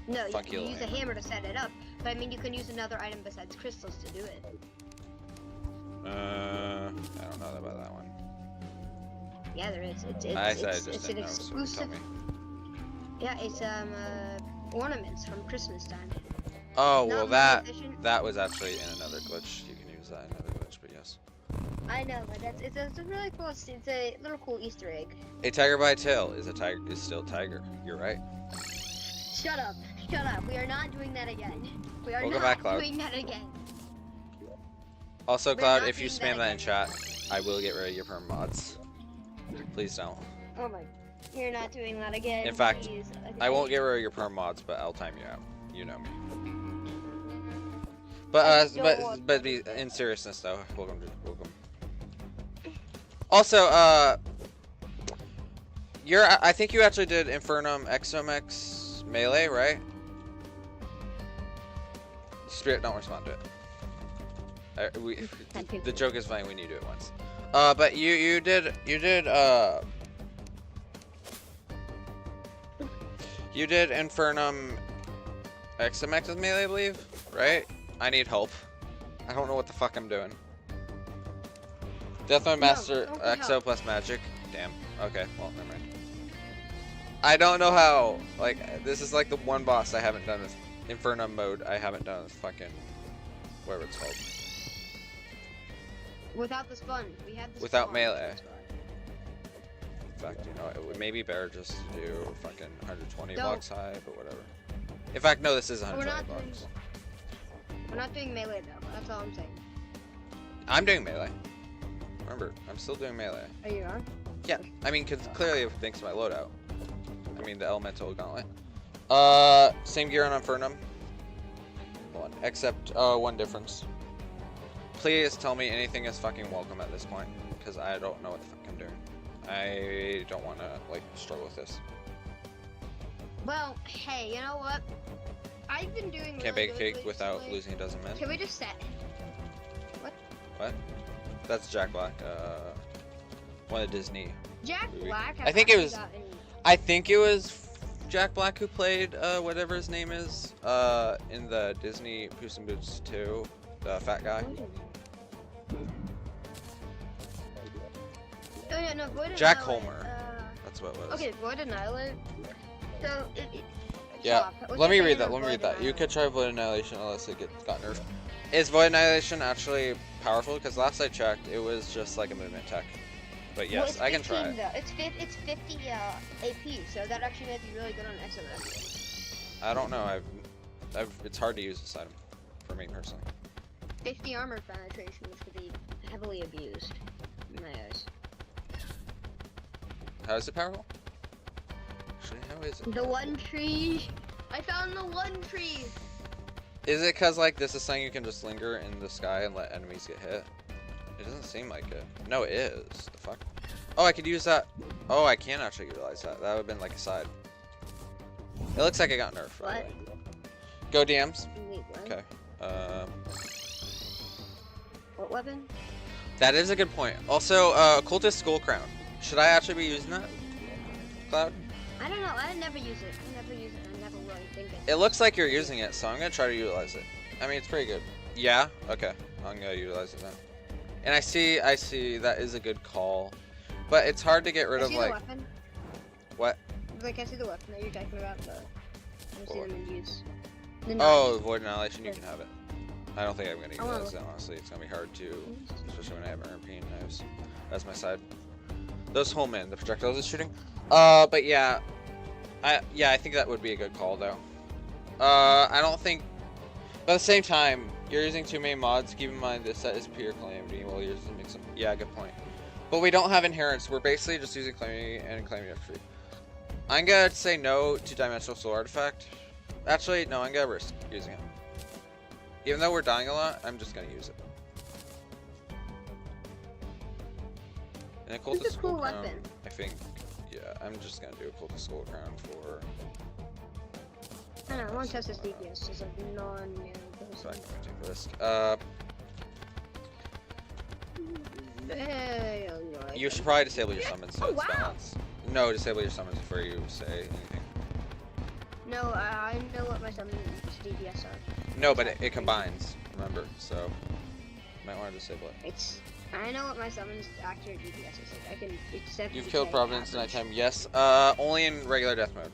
No, Funky you use hammer. a hammer to set it up. But I mean, you can use another item besides crystals to do it. I don't know about that one. Yeah, there is. It's an exclusive. Yeah, it's ornaments from Christmas time. Oh, Not well that was actually in another glitch. You can use that in another glitch, but yes. I know, but it's a really cool. It's a little cool Easter egg. A tiger by tail is still a tiger. You're right. Shut up! Shut up! We are not doing that again. We are Welcome not back, Cloud. doing that again. Also, We're Cloud, not if you doing spam that in again. chat, I will get rid of your perm mods. Please don't. Oh my! You're not doing that again. In fact, please. Okay. I won't get rid of your perm mods, but I'll time you out. You know me. But in seriousness though, welcome. Also, I think you actually did Infernum XMX melee, right? Spirit, don't respond to it. The joke is funny when you do it once. But you did Infernum XMX with melee, I believe, right? I need help. I don't know what the fuck I'm doing. Deathmode Master XO plus magic. Damn. Okay, well, never mind. I don't know how. Like, this is like the one boss I haven't done with Infernum mode. I haven't done with fucking whatever it's called. Without the spawn, we had the Without spawn. melee. In fact, you know, it would maybe better just to do fucking 120 blocks high, but whatever. In fact, no, this is 120 blocks. We're not doing melee though. That's all I'm saying. I'm doing melee. Remember, I'm still doing melee. Oh, you are? Yeah, I mean, because clearly thanks to my loadout. I mean, the elemental gauntlet. Same gear on Infernum. One, except one difference. Please tell me anything is fucking welcome at this point, because I don't know what the fuck I'm doing. I don't want to like struggle with this. Well, hey, you know what? I've been doing. Can't bake a cake without losing a dozen men. Can we just set? What? What? That's Jack Black. One of Disney. Jack movie. Black. I think it was Jack Black who played whatever his name is in the Disney Puss in Boots 2, the fat guy. Oh yeah, no, Void Jack Annihilate, Homer. That's what it was. Okay, Void Annihilate. So Yeah, What's let me your read favorite that. Let me read Void that. You Annihilate? could try Void Annihilation unless it got nerfed. Is Void Annihilation actually powerful? Because last I checked, it was just like a movement tech. But yes, well, I can try 15, it. though. It's 50 AP, so that actually might be really good on XMS. I don't know. It's hard to use this item for me personally. 50 armor penetration, which could be heavily abused in my eyes. How is it powerful? Actually, how is it? The one tree. I found the one tree. Is it because like this is something you can just linger in the sky and let enemies get hit? It doesn't seem like it. No, it is. The fuck? Oh, I could use that. Oh, I can actually utilize that. That would have been like a side. It looks like it got nerfed. What? Right? Go DMs. Wait, what? Okay. What weapon? That is a good point. Also, Occultist Skull Crown. Should I actually be using that? Cloud? I don't know. I never use it. I never really think it. It looks like you're using it, so I'm gonna try to utilize it. I mean, it's pretty good. Yeah? Okay. I'm gonna utilize it then. And I see that is a good call. But it's hard to get rid of, like... the weapon. What? Like, I see the weapon that you're talking about, but I don't see them in use. Oh, Void Annihilation, you can have it. I don't think I'm gonna utilize it, honestly. It's gonna be hard to, especially when I have European knives as my side. Those home in, the projectiles it's shooting. But yeah. I think that would be a good call, though. I don't think... But at the same time, you're using too many mods. Keep in mind this set is pure Calamity. Well, yours doesn't make some. Yeah, good point. But we don't have inherents. We're basically just using Calamity and Calamity Tree. I'm gonna say no to Dimensional Soul Artifact. Actually, no, I'm gonna risk using it. Even though we're dying a lot, I'm just gonna use it. And a Cultist Skull Crown, weapon. I think. Yeah, I'm just gonna do a Cultist Skull Crown for. I don't know, I want to test this DPS, just like non-new So I person. can take the risk. You should probably disable your summons so it's balanced. No, disable your summons before you say anything. No, I know what my summon DPS are. No, but it combines, remember, so you might want to disable it. I know what my summon's accurate DPS is. Like, I can. It's 70%. You've killed Providence average. nighttime, yes. Only in regular death mode.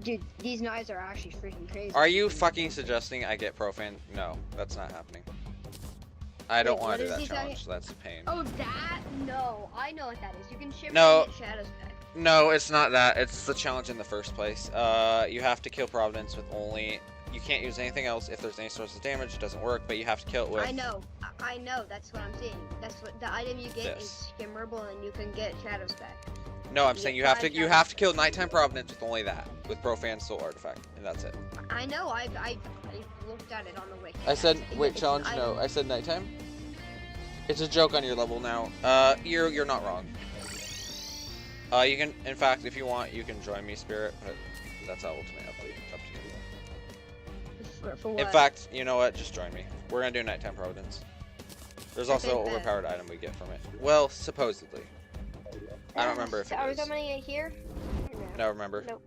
Dude, these knives are actually freaking crazy. Are you fucking suggesting I get profane? No, that's not happening. I don't want to do that challenge, so that's a pain. Oh, that? No, I know what that is. You can shimmer No. and get shadows back. No, it's not that. It's the challenge in the first place. You have to kill Providence with only... You can't use anything else. If there's any source of damage, it doesn't work, but you have to kill it with... I know. I know. That's what I'm saying. That's what the item you get is shimmerable, and you can get shadows back. No, I'm saying you have to kill Nighttime Providence with only that, with Profane Soul Artifact, and that's it. I know. I looked at it on the wiki. I said, wait, challenge? No, I said Nighttime. It's a joke on your level now. You're not wrong. You can, in fact, if you want, you can join me, Spirit, but that's ultimately up to you. For what? In fact, you know what? Just join me. We're gonna do Nighttime Providence. There's also an overpowered item we get from it. Well, supposedly. I don't remember if it Are we is. summoning it here? No, remember. Nope.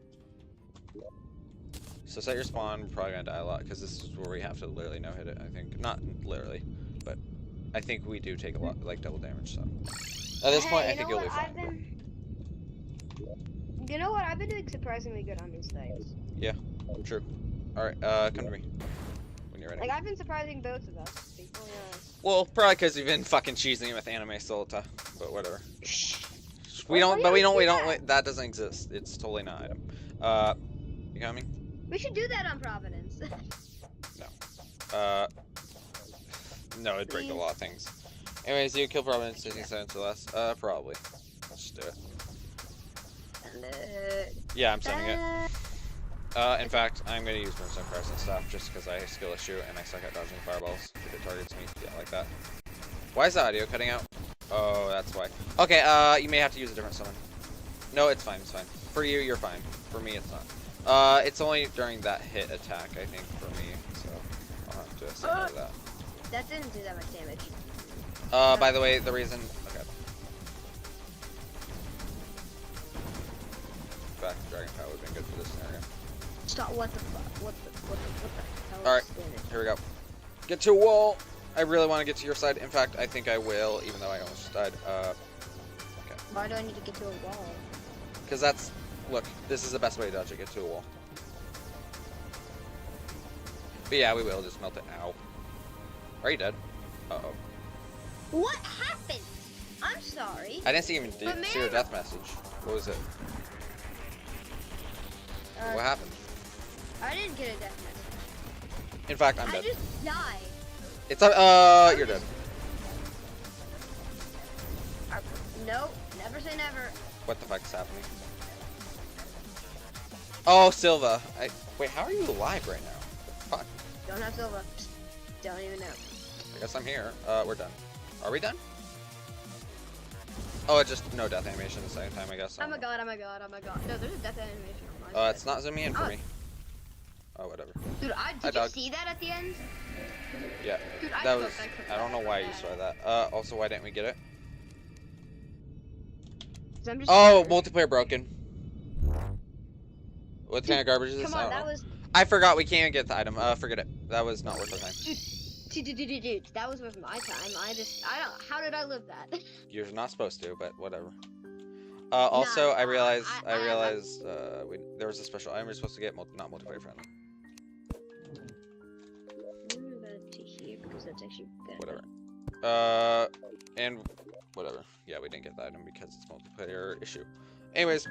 So set your spawn. We're probably gonna die a lot because this is where we have to literally no hit it. I think not literally, but I think we do take a lot, like double damage. So at this point, I think you'll be fine. You know what? I've been doing surprisingly good on these things. Yeah, true. All right, come to me when you're ready. Like I've been surprising both of us. To be fully honest. Well, probably because you've been fucking cheesing with Anime Solita, but whatever. We Well, don't, but we don't, that. that doesn't exist. It's totally not item. You got me? We should do that on Providence. No, it'd break a lot of things. Anyways, you kill Providence 16 seconds or less? Probably. Let's just do it. Yeah, I'm sending it. In fact, I'm gonna use Brimstone Crest and stuff just because I skill issue and I suck at dodging fireballs if it targets me. Yeah, like that. Why is the audio cutting out? Oh, that's why. Okay, you may have to use a different summon. No, it's fine, it's fine. For you, you're fine. For me, it's not. It's only during that hit attack, I think, for me, so I'll have to say no to that. That didn't do that much damage. By the way, the reason... Okay. In fact, Dragon Power would have been good for this scenario. Stop, what the fuck? What the hell Alright, is damage? here we go. Get to a wall! I really want to get to your side. In fact, I think I will, even though I almost died. Okay. Why do I need to get to a wall? Because that's... Look, this is the best way to dodge it. Get to a wall. But yeah, we will. Just melt it. Ow. Are you dead? Uh-oh. What happened? I'm sorry. I didn't see even see your death message. What was it? What happened? I didn't get a death message. In fact, I'm I dead. just died. It's you're dead. Nope, never say never. What the fuck is happening? Oh, Silva. Wait, how are you alive right now? Fuck. Don't have Silva. Don't even know. I guess I'm here. We're done. Are we done? Oh, it's just no death animation the second time, I guess. Oh my god, oh my god, oh my god. No, there's a death animation on my side. It's not zooming in for me. Oh, whatever. Dude, did you see that at the end? Yeah. Dude, that was... I don't know why you saw that. Also, why didn't we get it? Oh, multiplayer broken. What kind of garbage is this? Come on, that was... I forgot we can't even get the item. Forget it. That was not worth our time. Dude, that was worth my time. How did I live that? You're not supposed to, but whatever. Also, I realized there was a special item we're supposed to get, not multiplayer friendly. Move that to here because that's actually better. Whatever. And whatever. Yeah, we didn't get the item because it's multiplayer issue. Anyways.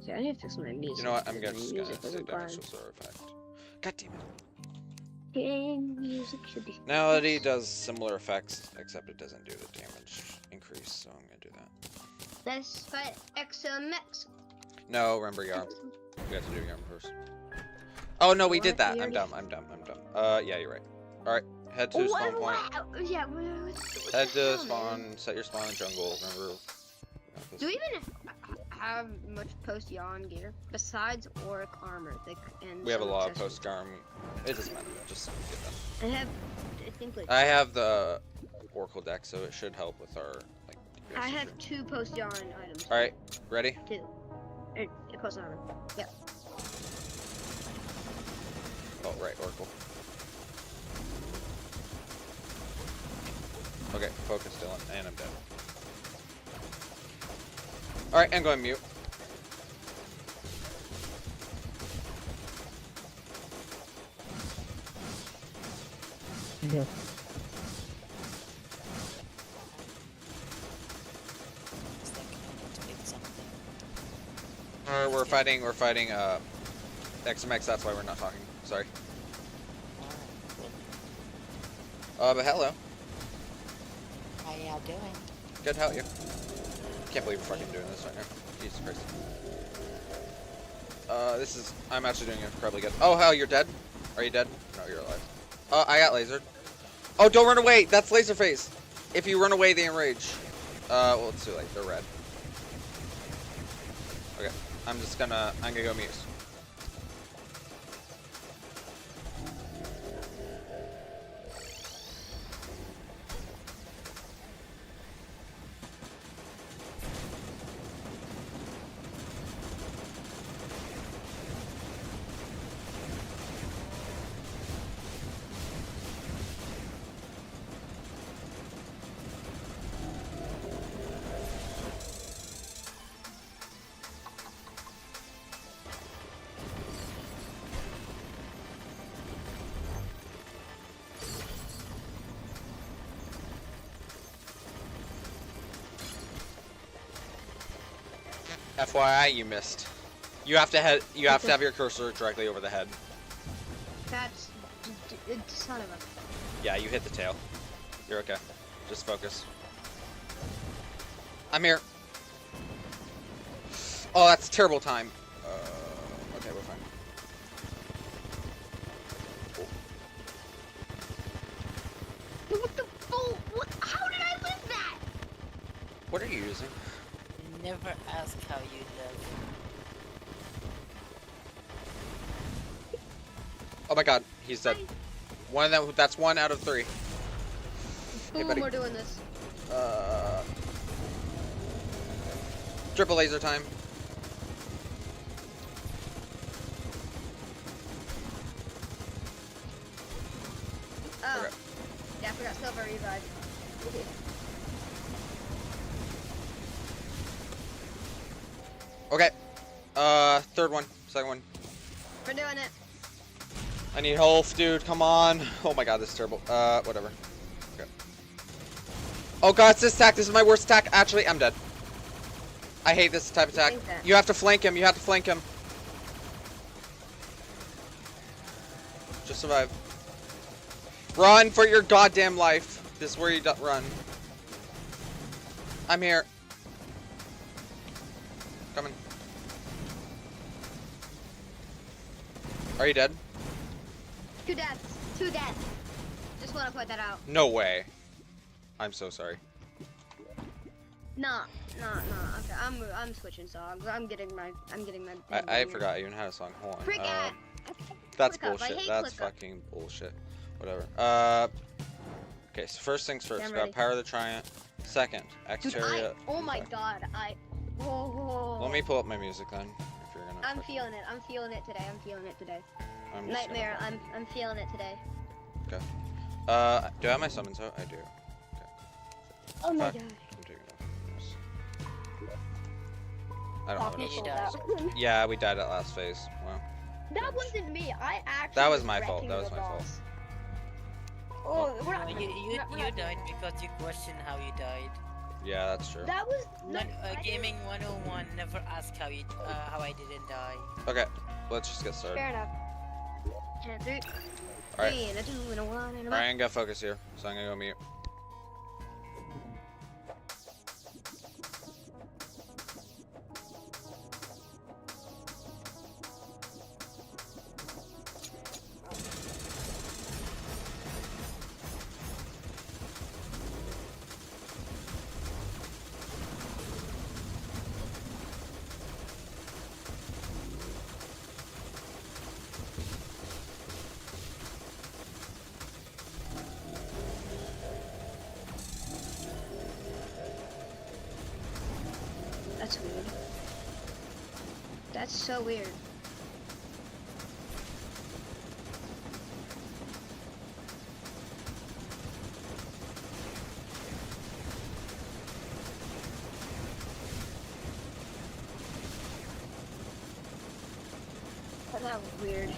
Okay, I need to fix my music. You know what? I'm because just my gonna music say isn't fine. dimensional server effect. God damn it. Game music should be. Melody does similar effects, except it doesn't do the damage increase, so I'm gonna do that. Let's fight XMX. No, remember yarn. We have to do yarn first. Oh no, we did What? that. We I'm already- dumb. Yeah, you're right. Alright, head to Oh, spawn point. Yeah, Head to spawn, set your spawn in jungle, remember. Do we even have much post-yawn gear? Besides Auric armor, and We have a some lot of accessories. post-garm. It doesn't matter, just get them. I think like I have the Oracle deck, so it should help with our, like, I have 2 post-yawn items. Alright, ready? 2. Post armor. Yep. Oh, right, Oracle. Okay, focus, Dylan, and I'm dead. Alright, I'm going mute. Yeah. We're fighting XMX, that's why we're not talking. Sorry. But hello. How y'all doing? Good, how are you? Can't believe we're fucking doing this right now. Jesus Christ. I'm actually doing incredibly good. Oh, hell, you're dead? Are you dead? No, you're alive. I got lasered. Oh, don't run away! That's laser phase! If you run away, they enrage. Well, it's too late. They're red. Okay. I'm gonna go mute. FYI, you missed. You have to have your cursor directly over the head. That's son of a. Yeah, you hit the tail. You're okay. Just focus. I'm here. Oh, that's terrible time. Okay, we're fine. What the full? What? How did I live that? What are you using? Never ask how you live. Oh my god, he's dead. One of them. That's 1 out of 3. Hey, Boom, buddy. we're doing this. Triple laser time. Oh. Okay. Yeah, I forgot silver revive. Okay. Third one. Second one. We're doing it. I need health, dude. Come on. Oh my god, this is terrible. Whatever. Okay. Oh god, it's this attack. This is my worst attack. Actually, I'm dead. I hate this type of attack. You have to flank him. You have to flank him. Just survive. Run for your goddamn life. This is where you run. I'm here. Coming. Are you dead? 2 deaths. 2 deaths. Just want to point that out. No way. I'm so sorry. Nah. Okay, I'm switching songs. I'm getting my. I forgot I even had a song. Hold on. Prick at. That's Click up. I bullshit. hate That's click up. fucking bullshit. Whatever. Okay, so first things first. I'm Got ready. Power of the Triumph. Second, Dude, Exteria. oh my god, whoa. Let me pull up my music then. If you're gonna. I'm fucking- feeling it. I'm feeling it today. I'm just Nightmare. I'm feeling it today. Gonna... do I have my summons out? I do. Oh my Fuck. god. I'm taking off. I don't have Poppy enough. You pulled died. out. Yeah, we died at last phase. Wow. That wasn't me. I actually. That was my fault. wrecking That was the my fault. boss. Oh, we're not. You we're not died because you questioned how you died. Yeah, that's true. That was not, Gaming 101 never asked how I didn't die. Okay, let's just get started. Fair enough. And a 3, Alright. 3, and a 2, and a 1, and a 1. Alright, I'm gonna focus here, so I'm gonna go mute. That's weird. That's so weird. That was weird.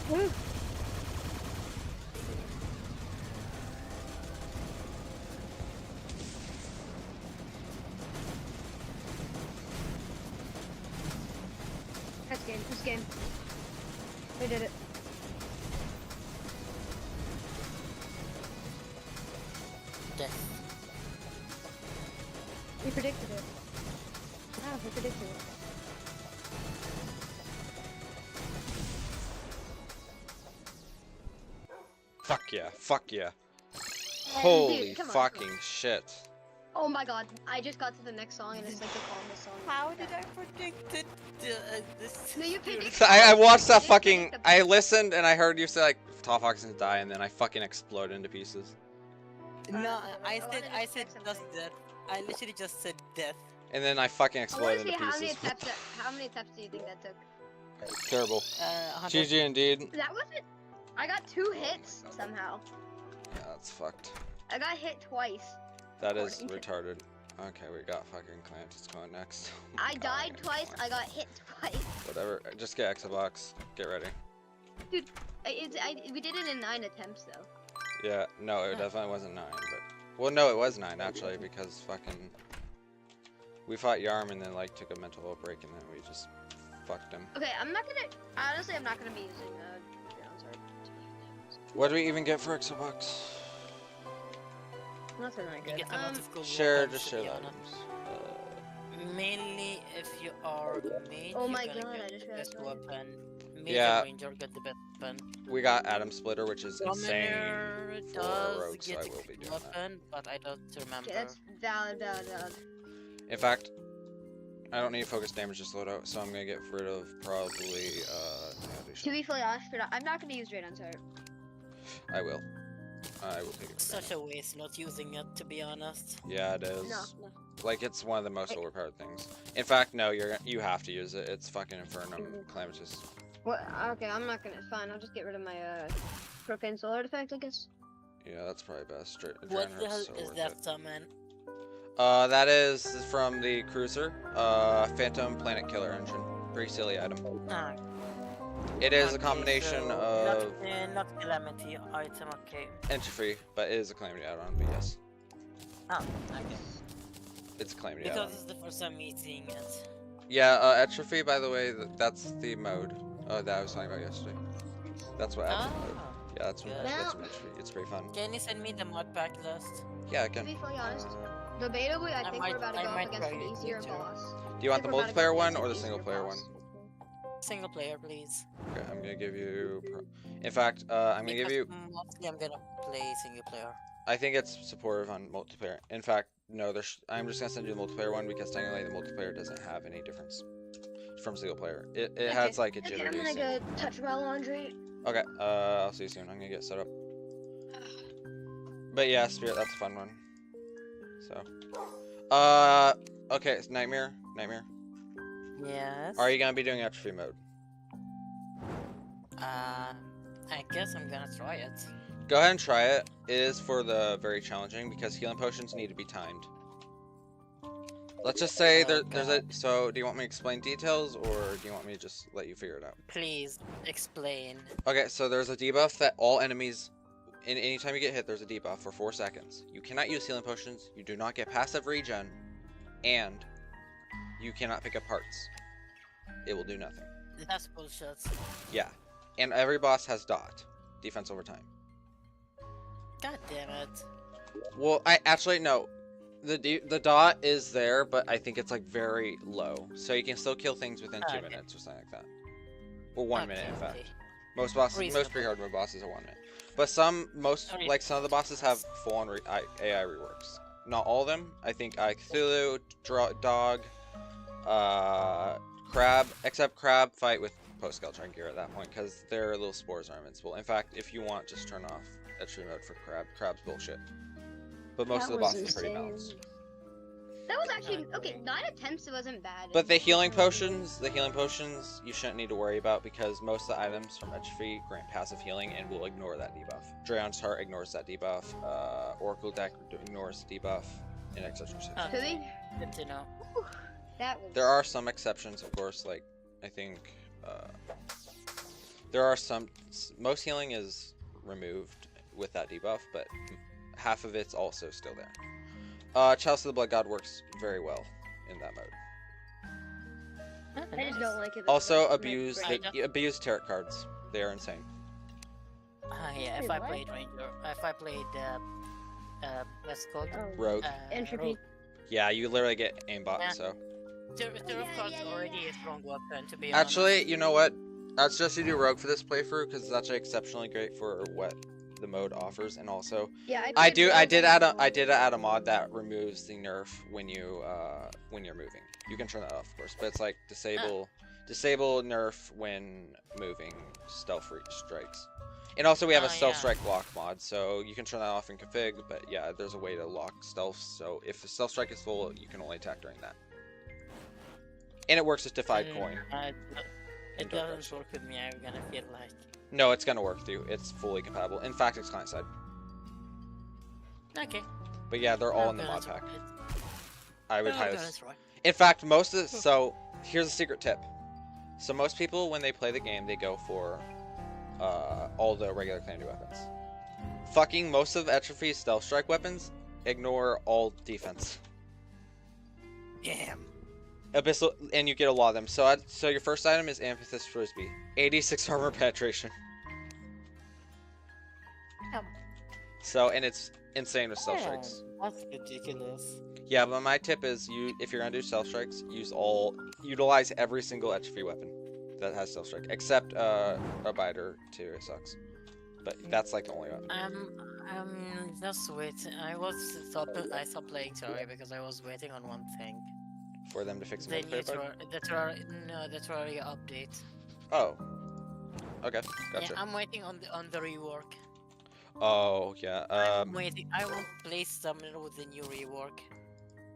Woo. That's game. This game. They did it. Death. We predicted it. Ah, we predicted it. Fuck yeah, fuck yeah. Dude, Holy come on, fucking shit. Oh my god, I just got to the next song and it's like the calmest song. How did I predict it? This No, you predicted So I watched that You fucking, predicted I listened and I heard you say like, Tall Fox is gonna die, and then I fucking explode into pieces. No, I wanna said just check just something. death. I literally just said death. And then I fucking I exploded wanna see into how many pieces. attempts how many attempts do you think that took? Terrible. 100. GG indeed. That wasn't I got 2 hits somehow. Yeah, that's fucked. I got hit twice. That is According to- retarded. Okay, we got fucking Clantis going next. I died twice, I got hit twice. Whatever, just get Exobox. Get ready. We did it in 9 attempts though. Yeah, no, it definitely wasn't 9, but... Well, no, it was 9, actually, because fucking... We fought Yarm and then, like, took a mental break and then we just fucked him. Okay, honestly, I'm not gonna be using, Drown's Heart. What do we even get for Exobox? Nothing that You good. get a lot of gold Share, weapons, just to share be the honest. items. Mainly if you are a mage, Oh you're my gonna god, get I just the best realized. weapon. Medium Yeah. Ranger got the best weapon. We got Atom Splitter, which is insane Summoner for a does rogue, so get I a will be good doing that. weapon, but I don't remember. Okay, that's valid. In fact, I don't need focus damage to load out, so I'm gonna get rid of probably To be fully honest, I'm not gonna use Drain on Turret. I will. I will take it. From Such a waste not using it, to be honest. Yeah, it is. No. Like, it's one of the most overpowered things. In fact, no, you have to use it. It's fucking Infernum Calamitous. Well, okay, I'm not gonna. Fine, I'll just get rid of my Profane Soul Artifact, I guess. Yeah, that's probably best. What the hell is that summon? That is from the Cruiser, Phantom Planet Killer Engine. Pretty silly item. Ah, It is a okay, combination so of not Calamity item, okay. entry free, but it is a Calamity add-on, but yes. Oh, okay. It's a Calamity Because add-on. it's the first time meeting it. Yeah, Atrophy, by the way, that's the mode that I was talking about yesterday. That's what adds the mode. Yeah, that's good. that's Atrophy. It's pretty fun. Can you send me the Modpack list? Yeah, I To can. be fully honest, debatably, I think we're about to go up against an easier boss. Do you want the I think we're about to go multiplayer up one against or an the single easier player boss. one? Single player, please. Okay, I'm gonna give you. In fact, I'm gonna give you. Mostly I'm gonna play single player. I think it's supportive on multiplayer. In fact, no, I'm just gonna send you the multiplayer one because technically the multiplayer doesn't have any difference from single player. It has like a Okay, jitter I'm gonna go touch my laundry. Okay, I'll see you soon. I'm gonna get set up. But yeah, Spirit, that's a fun one. So, okay, it's Nightmare. Yes. Are you gonna be doing atrophy mode? I guess I'm gonna try it. Go ahead and try it. It is for the very challenging because healing potions need to be timed. Let's just say Oh, there's a. So, do you want me to explain details or do you want me to just let you figure it out? Please explain. Okay, so there's a debuff that all enemies, anytime you get hit, there's a debuff for 4 seconds. You cannot use healing potions. You do not get passive regen, and you cannot pick up parts. It will do nothing. That's bullshit. Yeah, and every boss has dot defense over time. God damn it. Well, I actually no. The dot is there, but I think it's like very low, so you can still kill things within 2 Okay. minutes or something like that, or 1 minute in Okay, fact. okay. Most bosses, Reasonable. most pre-hard mode bosses are 1 minute, but some Alright. some of the bosses have full-on AI reworks. Not all of them. I think Cthulhu, Dog, Crab, except Crab fight with post-Skeleton gear at that point because their little spores are invincible. In fact, if you want, just turn off entry mode for Crab. Crab's bullshit. But most of the bosses are pretty balanced. That was actually okay. 9 attempts wasn't bad. But the healing potions, you shouldn't need to worry about because most of the items from Etchy grant passive healing and will ignore that debuff. Drayon's Heart ignores that debuff. Oracle Deck ignores the debuff, and etc. Really? Good to know. That was. There are some exceptions, of course. Like I think there are some. Most healing is removed with that debuff, but half of it's also still there. Chalice of the Blood God works very well in that mode. I just don't like it. Also, abuse I abuse tarot cards. They are insane. Yeah, Wait, if I what? played Ranger, if I played, what's it called? Rogue. Entropy. Yeah, you literally get aimbot. Yeah. So Tarot card's yeah. already a strong weapon, to be honest. actually, you know what? I'd suggest you do Rogue for this playthrough because it's actually exceptionally great for what the mode offers, and also Yeah, I did add a mod that removes the nerf when you're moving. You can turn that off, of course, but it's like disable nerf when moving stealth strikes. And also we have a stealth yeah. strike lock mod, so you can turn that off in config. But yeah, there's a way to lock stealth. So if the stealth strike is full, you can only attack during that. And it works as Defied Coin. It doesn't work with me. I'm gonna feel like. No, it's gonna work with you. It's fully compatible. In fact, it's client side. Okay. But yeah, they're all in the gonna mod try pack. it. I would I'm highly. gonna try. In fact, most of so here's a secret tip. So most people, when they play the game, they go for all the regular Calamity weapons. Fucking most of Etrophy's stealth strike weapons ignore all defense. Damn. Abyssal, and you get a lot of them. So so your first item is Amethyst Frisbee, 86 armor penetration. So and it's insane with stealth strikes. That's ridiculous. Yeah, but my tip is if you're gonna do stealth strikes, utilize every single Etrophy weapon. that has Stealth Strike, except a Biter too. It sucks, but that's like the only one. Just wait. I stopped playing Terraria because I was waiting on one thing. For them to fix the The new multiplayer bug. the Terraria update. Oh. Okay, gotcha. Yeah, I'm waiting on the rework. Oh yeah. I'm waiting. I will play Summoner with the new rework.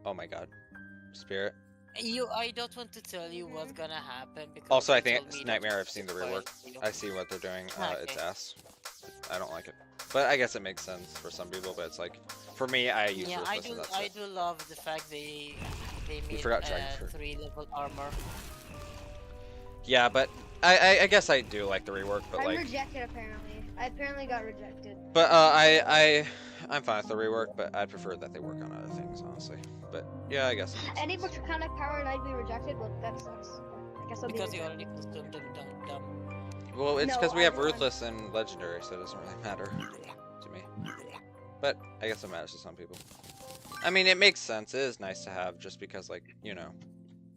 Oh my God. Spirit. I don't want to tell you what's gonna happen because. Also, I you think told me Nightmare. that I've seen the it's rework. fine. I see what they're doing. It's Okay. ass. I don't like it. But I guess it makes sense for some people. But it's like, for me, I use Yeah, Ruthless and that's I it. do love the fact they made forgot Dragonfur. 3-level armor. Yeah, but I guess I do like the rework. But I'm like, rejected apparently. I apparently got rejected. but I'm fine with the rework. But I'd prefer that they work on other things, honestly. But yeah, I guess. It makes Any sense. Draconic power and I'd be rejected, well that sucks. I guess I'll Because be you rejected. already consumed them. Well, it's No, because we I have don't want- Ruthless and Legendary, so it doesn't really matter to me. But I guess it matters to some people. I mean, it makes sense. It is nice to have, just because, like, you know,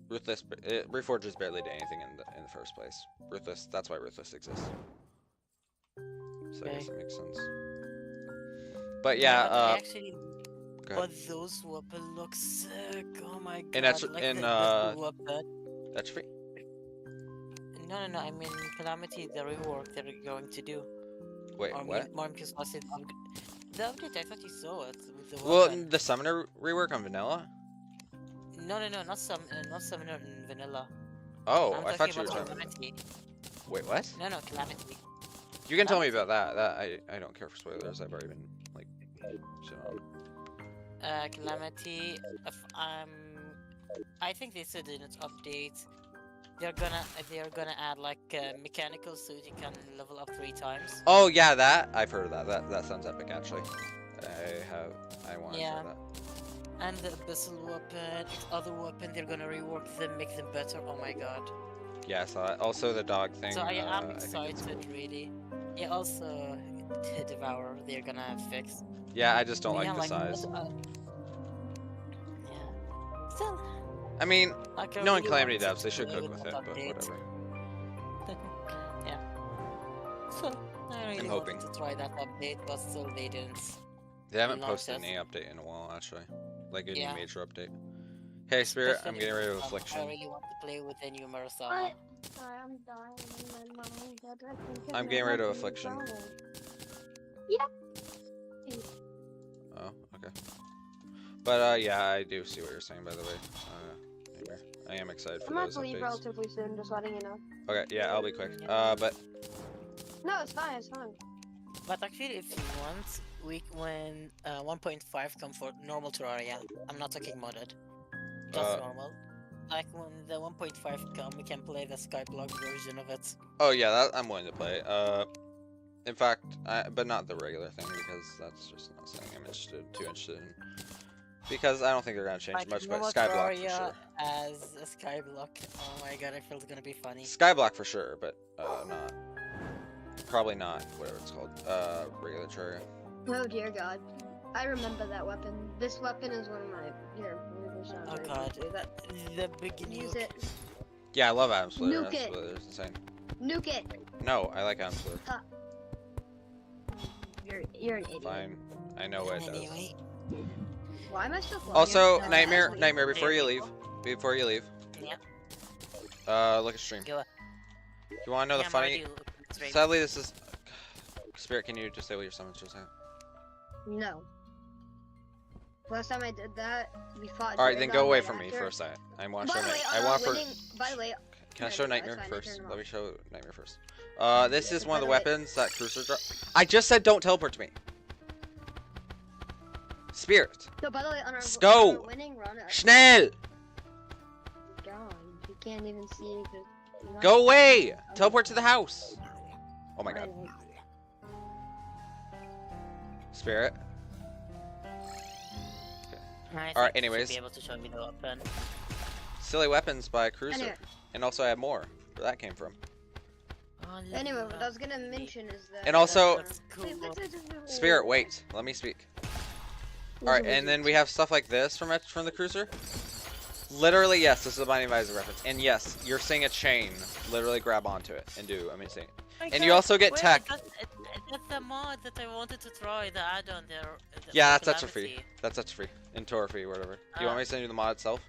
Ruthless. Reforgers barely did anything in the first place. Ruthless. That's why Ruthless exists. So I guess it makes sense. But yeah, I actually. go ahead. But those weapons look sick. Oh my god. And that's like in the weapon. that's free. No. I mean Calamity, the rework they're going to do. Wait, Or what? More because the update. I thought you saw it with the Well, weapon. the Summoner rework on Vanilla. No, not Summoner in Vanilla. Oh, I'm I thought talking you were about talking about. Calamity. Wait, what? No, Calamity. You can tell me about that. I don't care for spoilers. I've already been like shit on. Calamity. I think they said in its update they're gonna add like mechanical so you can level up 3 times. Oh yeah, that I've heard of that. That sounds epic actually. I want to Yeah. try that. And the abyssal weapon, other weapon, they're gonna rework them, make them better. Oh my god. Yeah, I saw that. Also the dog thing. So I am I think it's excited, really. Yeah, also Devourer, they're gonna fix. Yeah, I just don't Yeah, like the size. yeah. Still. I mean, Like, I knowing really Calamity wanted devs, they to should play cook with it, that but update. whatever. Yeah. So I really hoping. wanted to try that update, but still they didn't. They haven't launched posted it. any update in a while, actually. Like any Yeah. major update. Hey, Spirit, I'm Especially getting rid of I Affliction. really want to play with the new Marissa. What? Sorry, I'm dying in my mind. I'm getting rid of Affliction. Yeah. Oh, okay. But yeah, I do see what you're saying, by the way. Nightmare. I am excited for I'm gonna those have to leave updates. relatively soon, just letting you know. Okay, yeah, I'll be quick. Yeah. But No, it's fine, it's fine. But actually, if you want, when 1.5 come for normal Terraria, I'm not talking modded, just normal. Like when the 1.5 come, we can play the Skyblock version of it. oh yeah, that I'm willing to play. In fact, but not the regular thing because that's just not something I'm too interested in. Because I don't think they're gonna change Like much, but normal Skyblock for Terraria sure. as a Skyblock. Oh my god, I feel it's gonna be funny. Skyblock for sure, but not. Probably not. Whatever it's called. Regular Terraria. Oh dear god. I remember that weapon. This weapon is one of my... Here, Oh god, the big Use nuke. it. Yeah, I love Adam Splitter. Nuke Adam it. Splitter is insane. Nuke it! No, I like Adam Splitter. You're an idiot. Fine. I know what it does. Anyway, Why am I still floating? Also, Yeah, Nightmare, actually. Nightmare, before There you we leave, yeah. look at stream. Go. You wanna know the I'm funny? already looking straight. Sadly, this is. Spirit, can you just say what your summons just said? No. Last time I did that, we fought. All right, then go Dragon away right from me after. for a second. I want to By show. the way, I want for. winning, by the way, Can I no, show no, Nightmare that's fine, I first? turned them Let me off. show Nightmare first. This is one of the By the way- weapons that Cruiser drop. I just said don't teleport to me. Spirit. so by the way, on our, Let's on go. our winning run, Schnell! God, you can't even see it 'cause you're not- Go away! Teleport to the house. Oh my god. Spirit. Alright, anyways. Be able to show me the weapon. Silly Weapons by Cruiser. Anyway. And also I have more. Where that came from. Anyway, what I was gonna mention is that. And also- That's cool. Spirit, wait. Let me speak. Alright, and then we have stuff like this from the Cruiser. Literally, yes, this is a Binding of Isaac reference. And yes, you're seeing a chain. Literally grab onto it and do amazing. My And you God, also get wait, tech. That's the mod that I wanted to try, the add-on there. Yeah, for that's extra free. Calamity. That's extra free. In Tor free, whatever. Do you want me to send you the mod itself?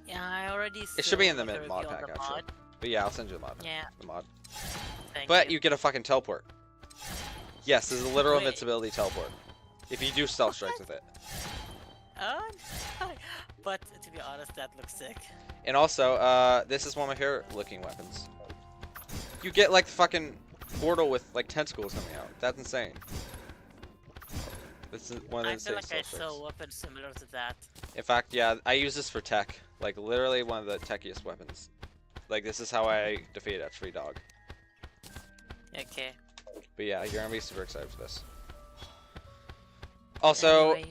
Yeah, I already It should be saw in the like, a review mod on pack, the actually. mod. But yeah, I'll send you the mod. Yeah, The mod. thank But you get a fucking teleport. Yes, this is a literal Wait. invincibility teleport. If you do stealth strikes with it. Oh, but to be honest, that looks sick. And also, this is one of my favorite looking weapons. You get like the fucking portal with like tentacles coming out. That's insane. This is one of the I insane feel like I stealth strikes. saw weapons similar to that. In fact, yeah, I use this for tech. Like literally one of the techiest weapons. Like this is how I defeated F3 Dog. Okay. But yeah, you're gonna be super excited for this. Also, Anyway.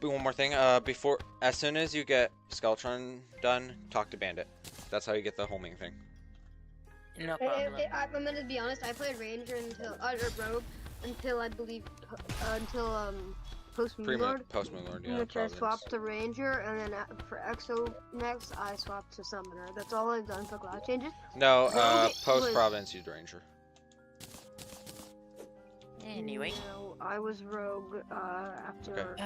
one more thing. As soon as you get Skeletron done, talk to Bandit. That's how you get the homing thing. No problem. I'm gonna be honest. I played Ranger until or Rogue until I believe post MelonThaLord. Post MelonThaLord, yeah. Which I Providence. swapped to Ranger, and then for Exo next, I swapped to Summoner. That's all I've done for class changes. No, Rogue post was- Providence used Ranger. Anyway. No, I was Rogue after.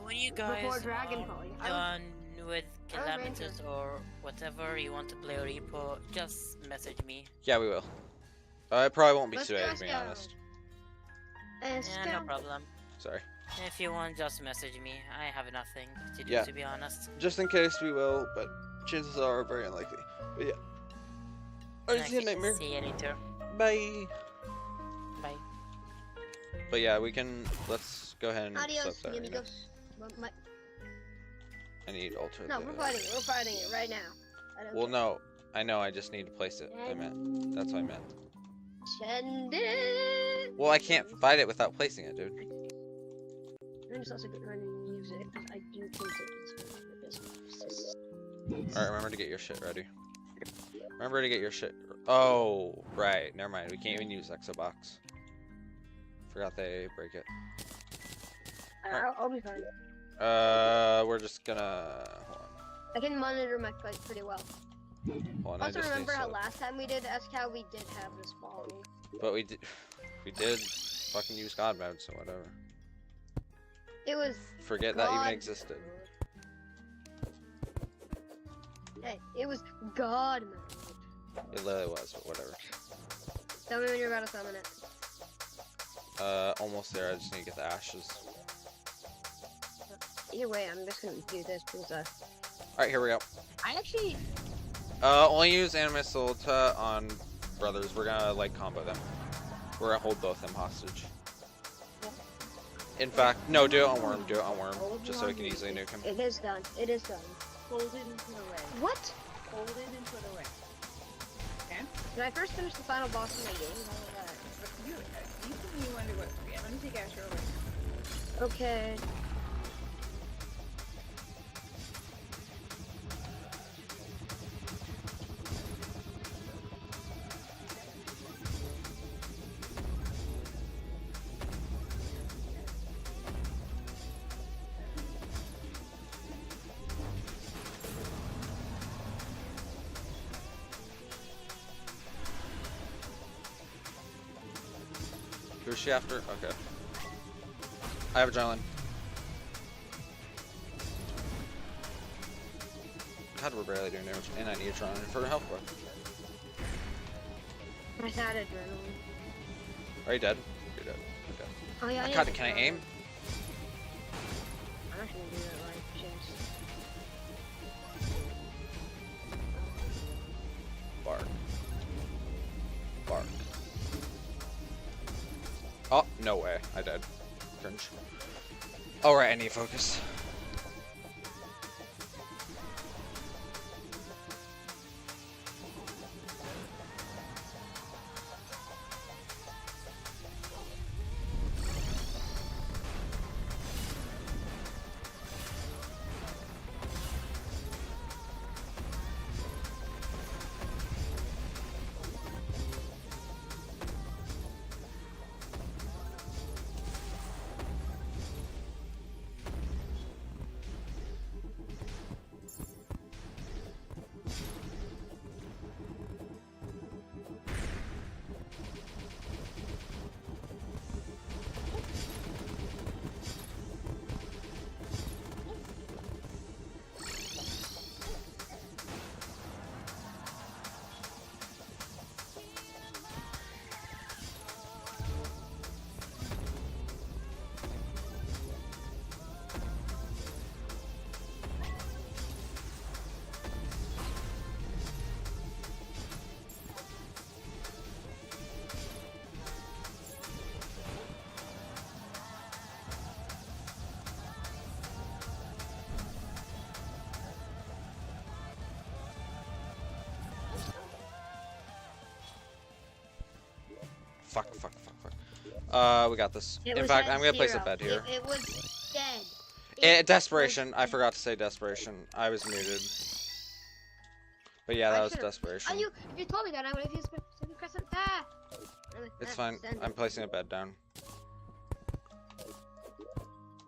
When you guys Before Dragon Volley. I was- done with I was Calamities or whatever you want to play Repo, just message me. Yeah, we will. It probably won't be Let's today, go to be Scout. honest. Yeah, no problem. Sorry. If you want, just message me. I have nothing to do, Yeah. to be honest. Just in case we will, but chances are very unlikely. But yeah. Alright, see you, Okay, Nightmare. see you later. Bye. Bye. But yeah, let's go ahead and Adios, flip that right now. amigos. My- I need alter No, the- we're fighting it. We're fighting it right now. I don't Well, care. no. I know, I just need to place it. I meant. That's what I meant. Send it. Well, I can't fight it without placing it, dude. I'm just also going to use it because I do think it is. Alright, remember to get your shit ready. Remember to get your shit. Oh, right. Never mind. We can't even use Exobox. Forgot they break it. I'll be fine. We're just gonna. Hold on. I can monitor my fight pretty well. Hold on. I Also, just remember need how to- last time we did SCAL, we did have this ball. But we did fucking use God mode, so whatever. It was. Forget that even God existed. mode. Hey, it was God mode. It literally was, but whatever. Tell me when you're about to summon it. Almost there. I just need to get the ashes. Either way, I'm just gonna do this because Alright, here we go. I actually. Only use Animus Ulta on brothers. We're gonna like combo them. We're gonna hold both them hostage. In fact, no, do it on Worm. Do it on Worm, just so we can easily nuke him. It is done. It is done. Fold it and put away. What? Fold it and put away. Okay? Did I first finish the final boss in the game? You can you wonder what. Yeah, let me take Asher over. Okay. Who's she after? Okay. I have adrenaline. God, we're barely doing damage, and I need adrenaline for the health bar. I had adrenaline. Are you dead? You're dead. Okay. Oh yeah. God, can I aim? I'm not gonna do that like chance. Bark. Bark. Oh, no way. I died. Cringe. Alright, I need focus. fuck. We got this. It In was fact, at I'm gonna place a 0. bed here. It was dead. Desperation. I was forgot to say desperation. I was muted. But yeah, that was should've- desperation. Oh, you told me that. I would have used crescent. Ah! It's fine. Send I'm it. placing a bed down.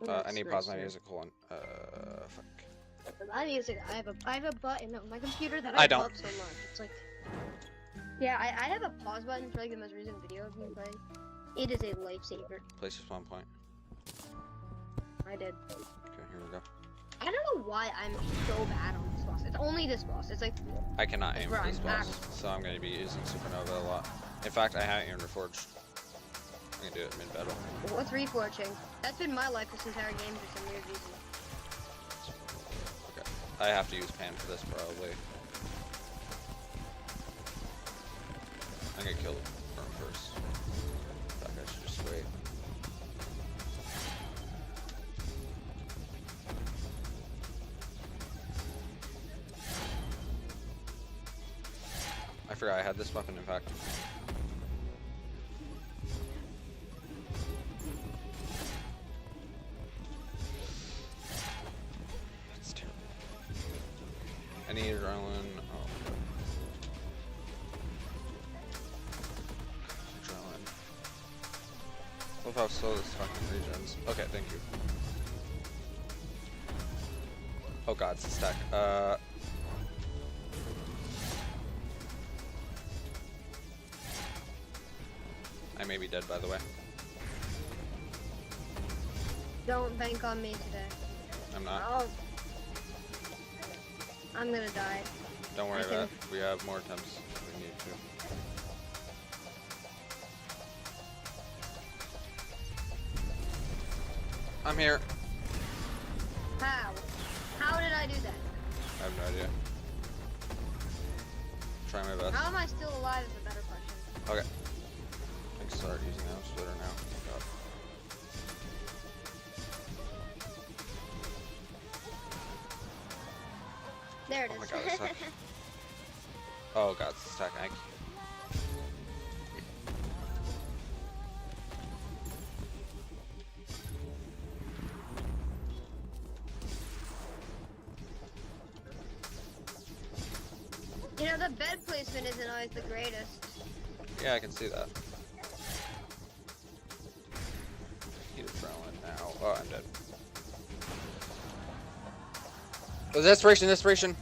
I need to pause my music. Hold on. Fuck. My music. I have a button on my computer that I I don't. love so much. It's like, yeah, I have a pause button for like the most recent video of me playing. It is a lifesaver. Place your spawn point. I did. Okay, here we go. I don't know why I'm so bad on this boss. It's only this boss. It's like, I cannot aim for Right, this boss, so I'm going to be using Supernova a lot. In fact, I haven't even reforged. I'm going to do it mid-battle. what's reforging? That's been my life this entire game for some weird reason. Okay. I have to use Pan for this, probably. I'm going to kill the worm first. In fact, I should just wait. I forgot I had this weapon, in fact. It's terrible. I need adrenaline. Oh. Adrenaline. Look how slow this fucking regens. Okay, thank you. Oh god, it's a stack. I may be dead, by the way. Don't bank on me today. I'm not. Oh. I'm gonna die. Don't worry I about it. We have more attempts if we need to. I'm here. How? How did I do that? I have no idea. Try my best. How am I still alive is a better question. Okay. I can start using that splitter now. Oh god. There it Oh my is. god, it's stuck. Oh god, it's stuck. I can't. You know, the bed placement isn't always the greatest. Yeah, I can see that. Need adrenaline now. Oh, I'm dead. Oh, desperation, desperation!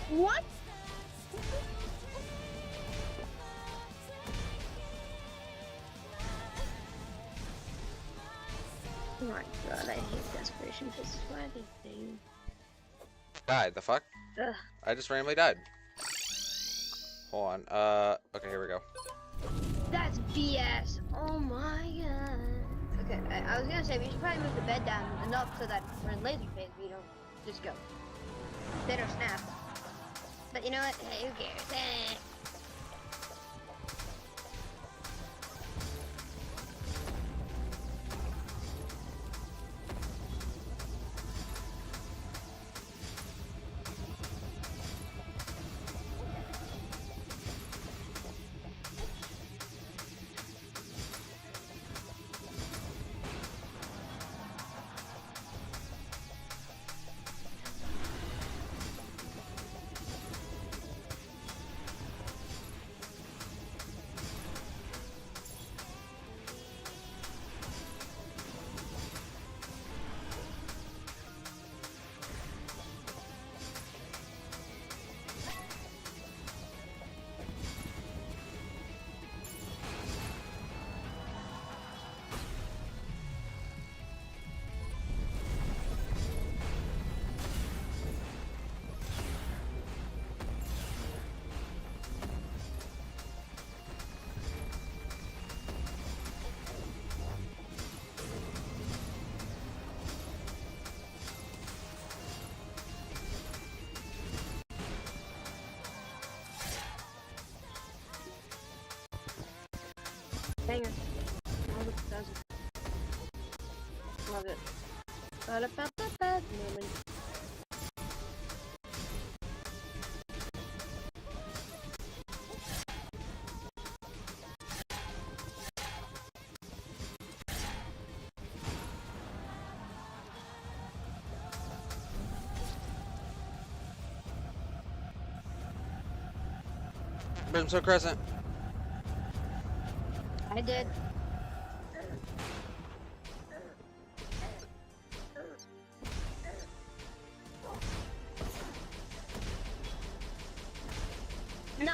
What? Oh my god, I hate desperation. This is why they thing. Died, the fuck? Ugh. I just randomly died. Hold on, okay, here we go. That's BS. Oh my god. Okay, I was gonna say we should probably move the bed down enough so that we're in laser phase, we don't just go. Then or snap. But you know what? Hey, who cares? Eh. Banger. Love it. Does it. Love it. Ba-da-ba-ba-ba. Moment. Brimstone Crescent. I did. Nah.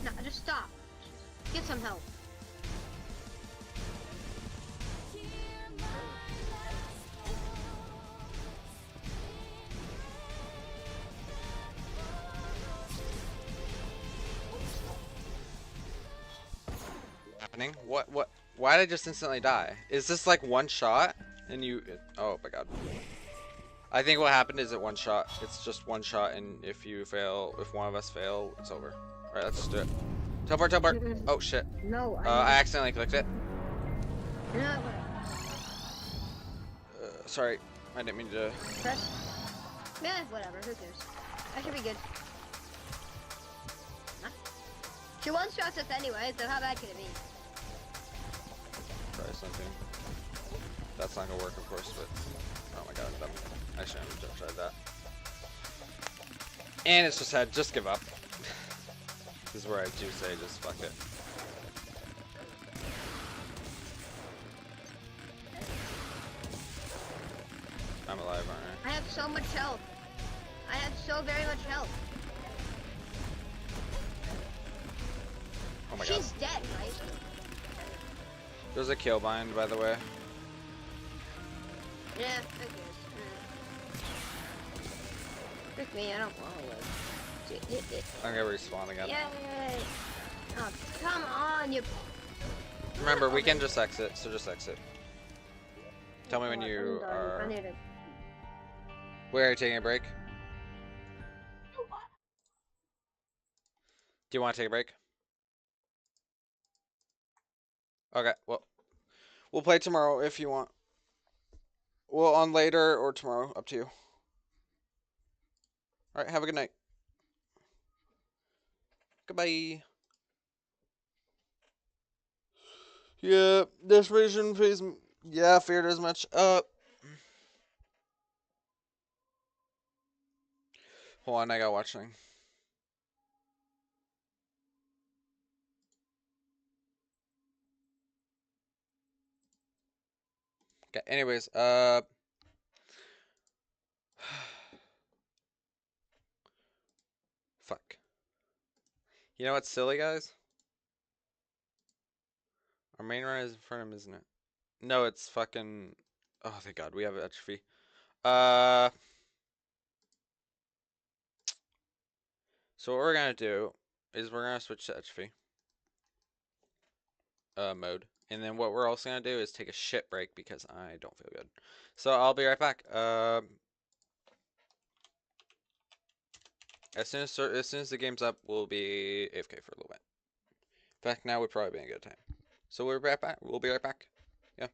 Nah, just stop. Get some help. Happening? What? Why did I just instantly die? Is this like one shot? And you... Oh my god. I think what happened is it one shot. It's just one shot, and if you fail, if one of us fail, it's over. Alright, let's just do it. Teleport, teleport! Oh shit. No, I accidentally clicked it. No, whatever. Sorry. I didn't mean to... Press. Yeah, whatever. Who cares? I should be good. Huh? She one-shots us anyway, so how bad can it be? Try something. That's not gonna work, of course, but... Oh my god, I'm dumb. I shouldn't have tried that. And it's just had, just give up. This is where I do say, just fuck it. I'm alive, aren't I? I have so much health. I have so very much health. Oh my god. She's dead, right? There's a kill bind, by the way. Yeah, I guess. Frick me, I don't want to live. I'm gonna respawn again. Yay! Oh, come on, you... Remember, we can just exit, so just exit. Tell me when you I'm done. are... I need it. Where are you taking a break? Do you want to take a break? Okay, well, we'll play tomorrow if you want. Well, on later or tomorrow, up to you. Alright, have a good night. Goodbye. Yeah, desperation phase. Yeah, feared as much. Hold on, I got watching. Okay, anyways, fuck. You know what's silly, guys? Our main run is Infernum, isn't it? No, it's fucking... Oh, thank God, we have atrophy. So what we're gonna do is we're gonna switch to atrophy mode, and then what we're also gonna do is take a shit break because I don't feel good. So I'll be right back. As soon as the game's up, we'll be AFK for a little bit. In fact, now would probably be a good time. So we'll be right back. We'll be right back. Yeah.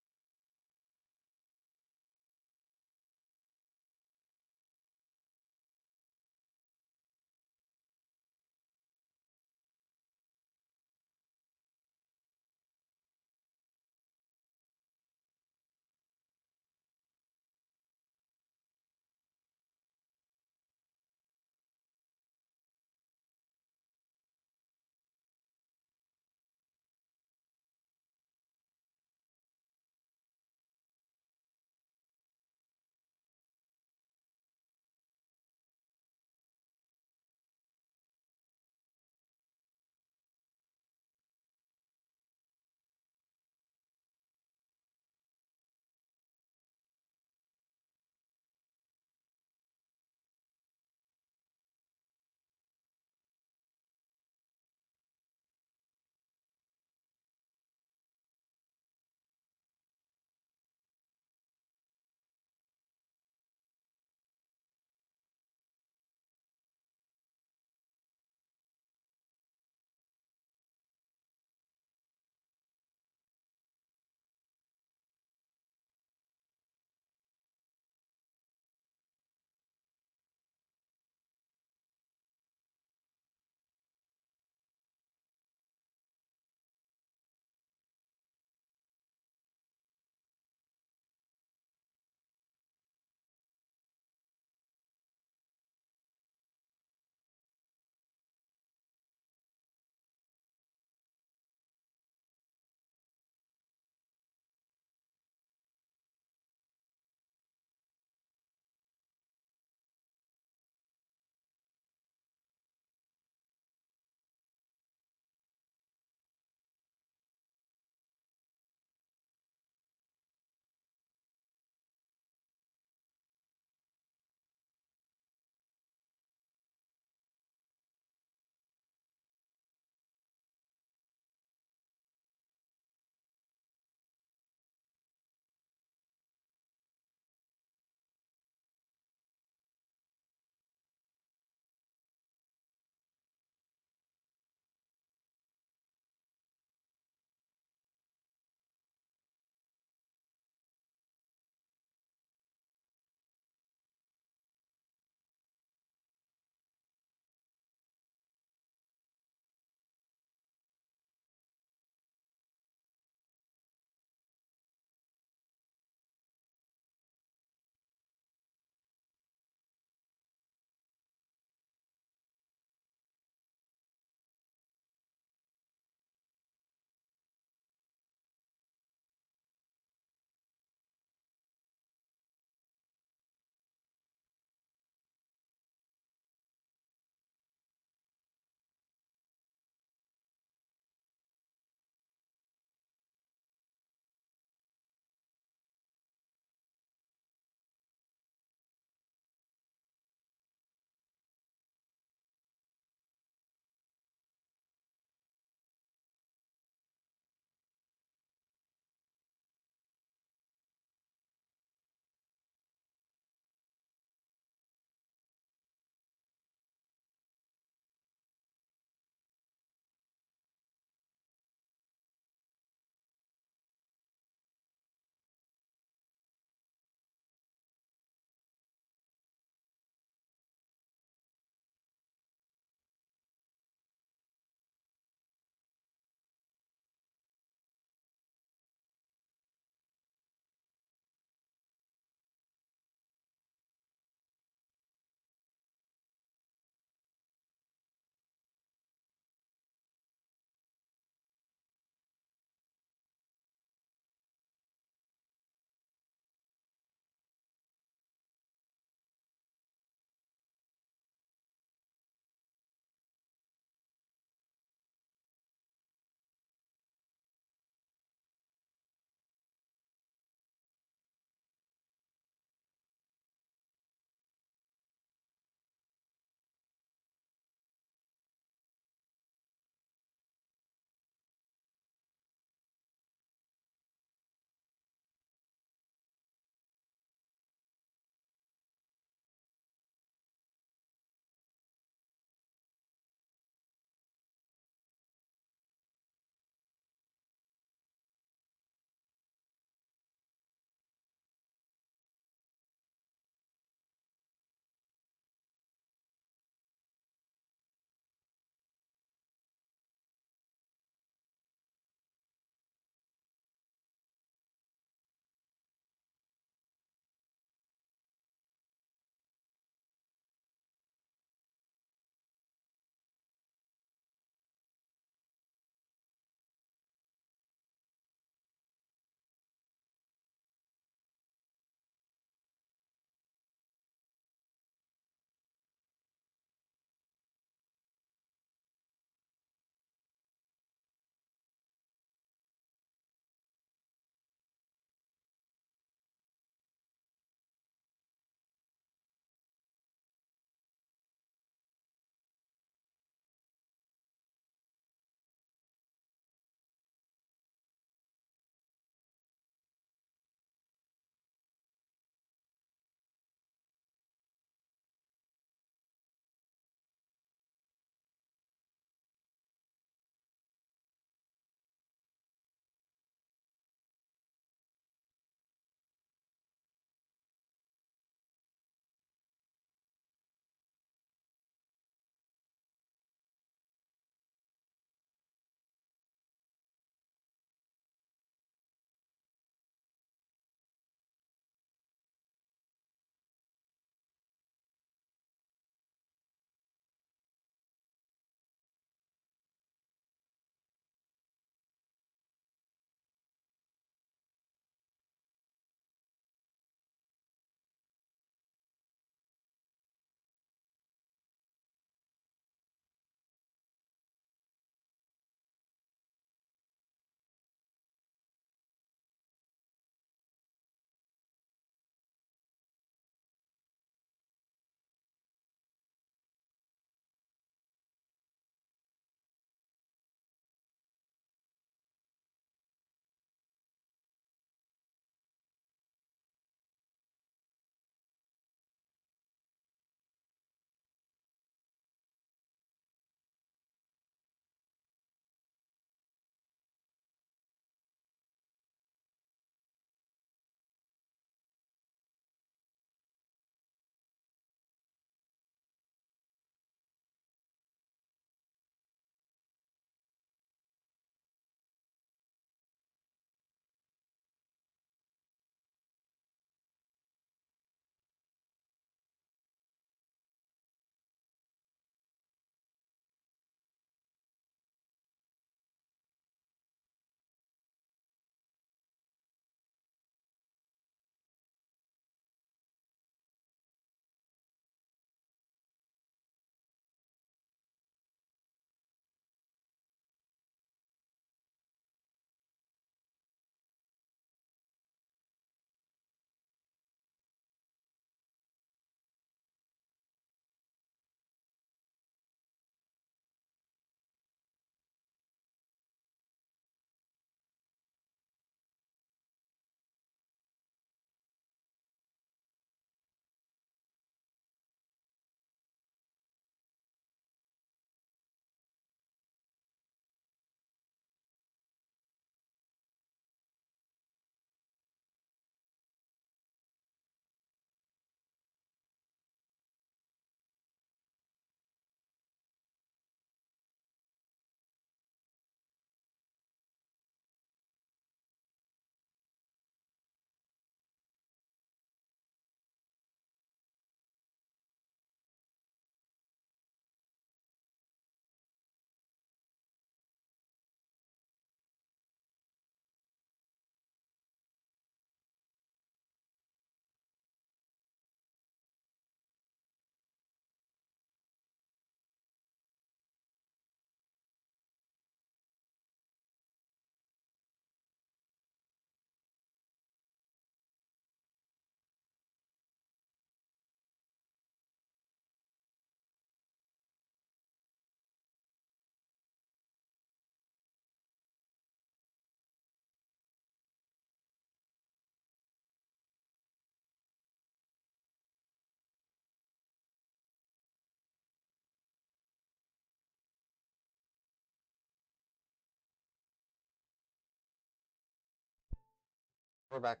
We're back.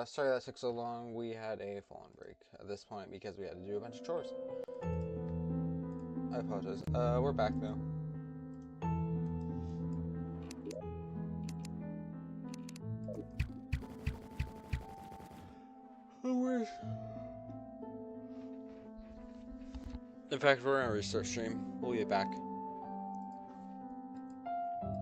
Sorry that took so long. We had a full-on break at this point because we had to do a bunch of chores. I apologize. We're back though. In fact, we're gonna restart stream. We'll be back.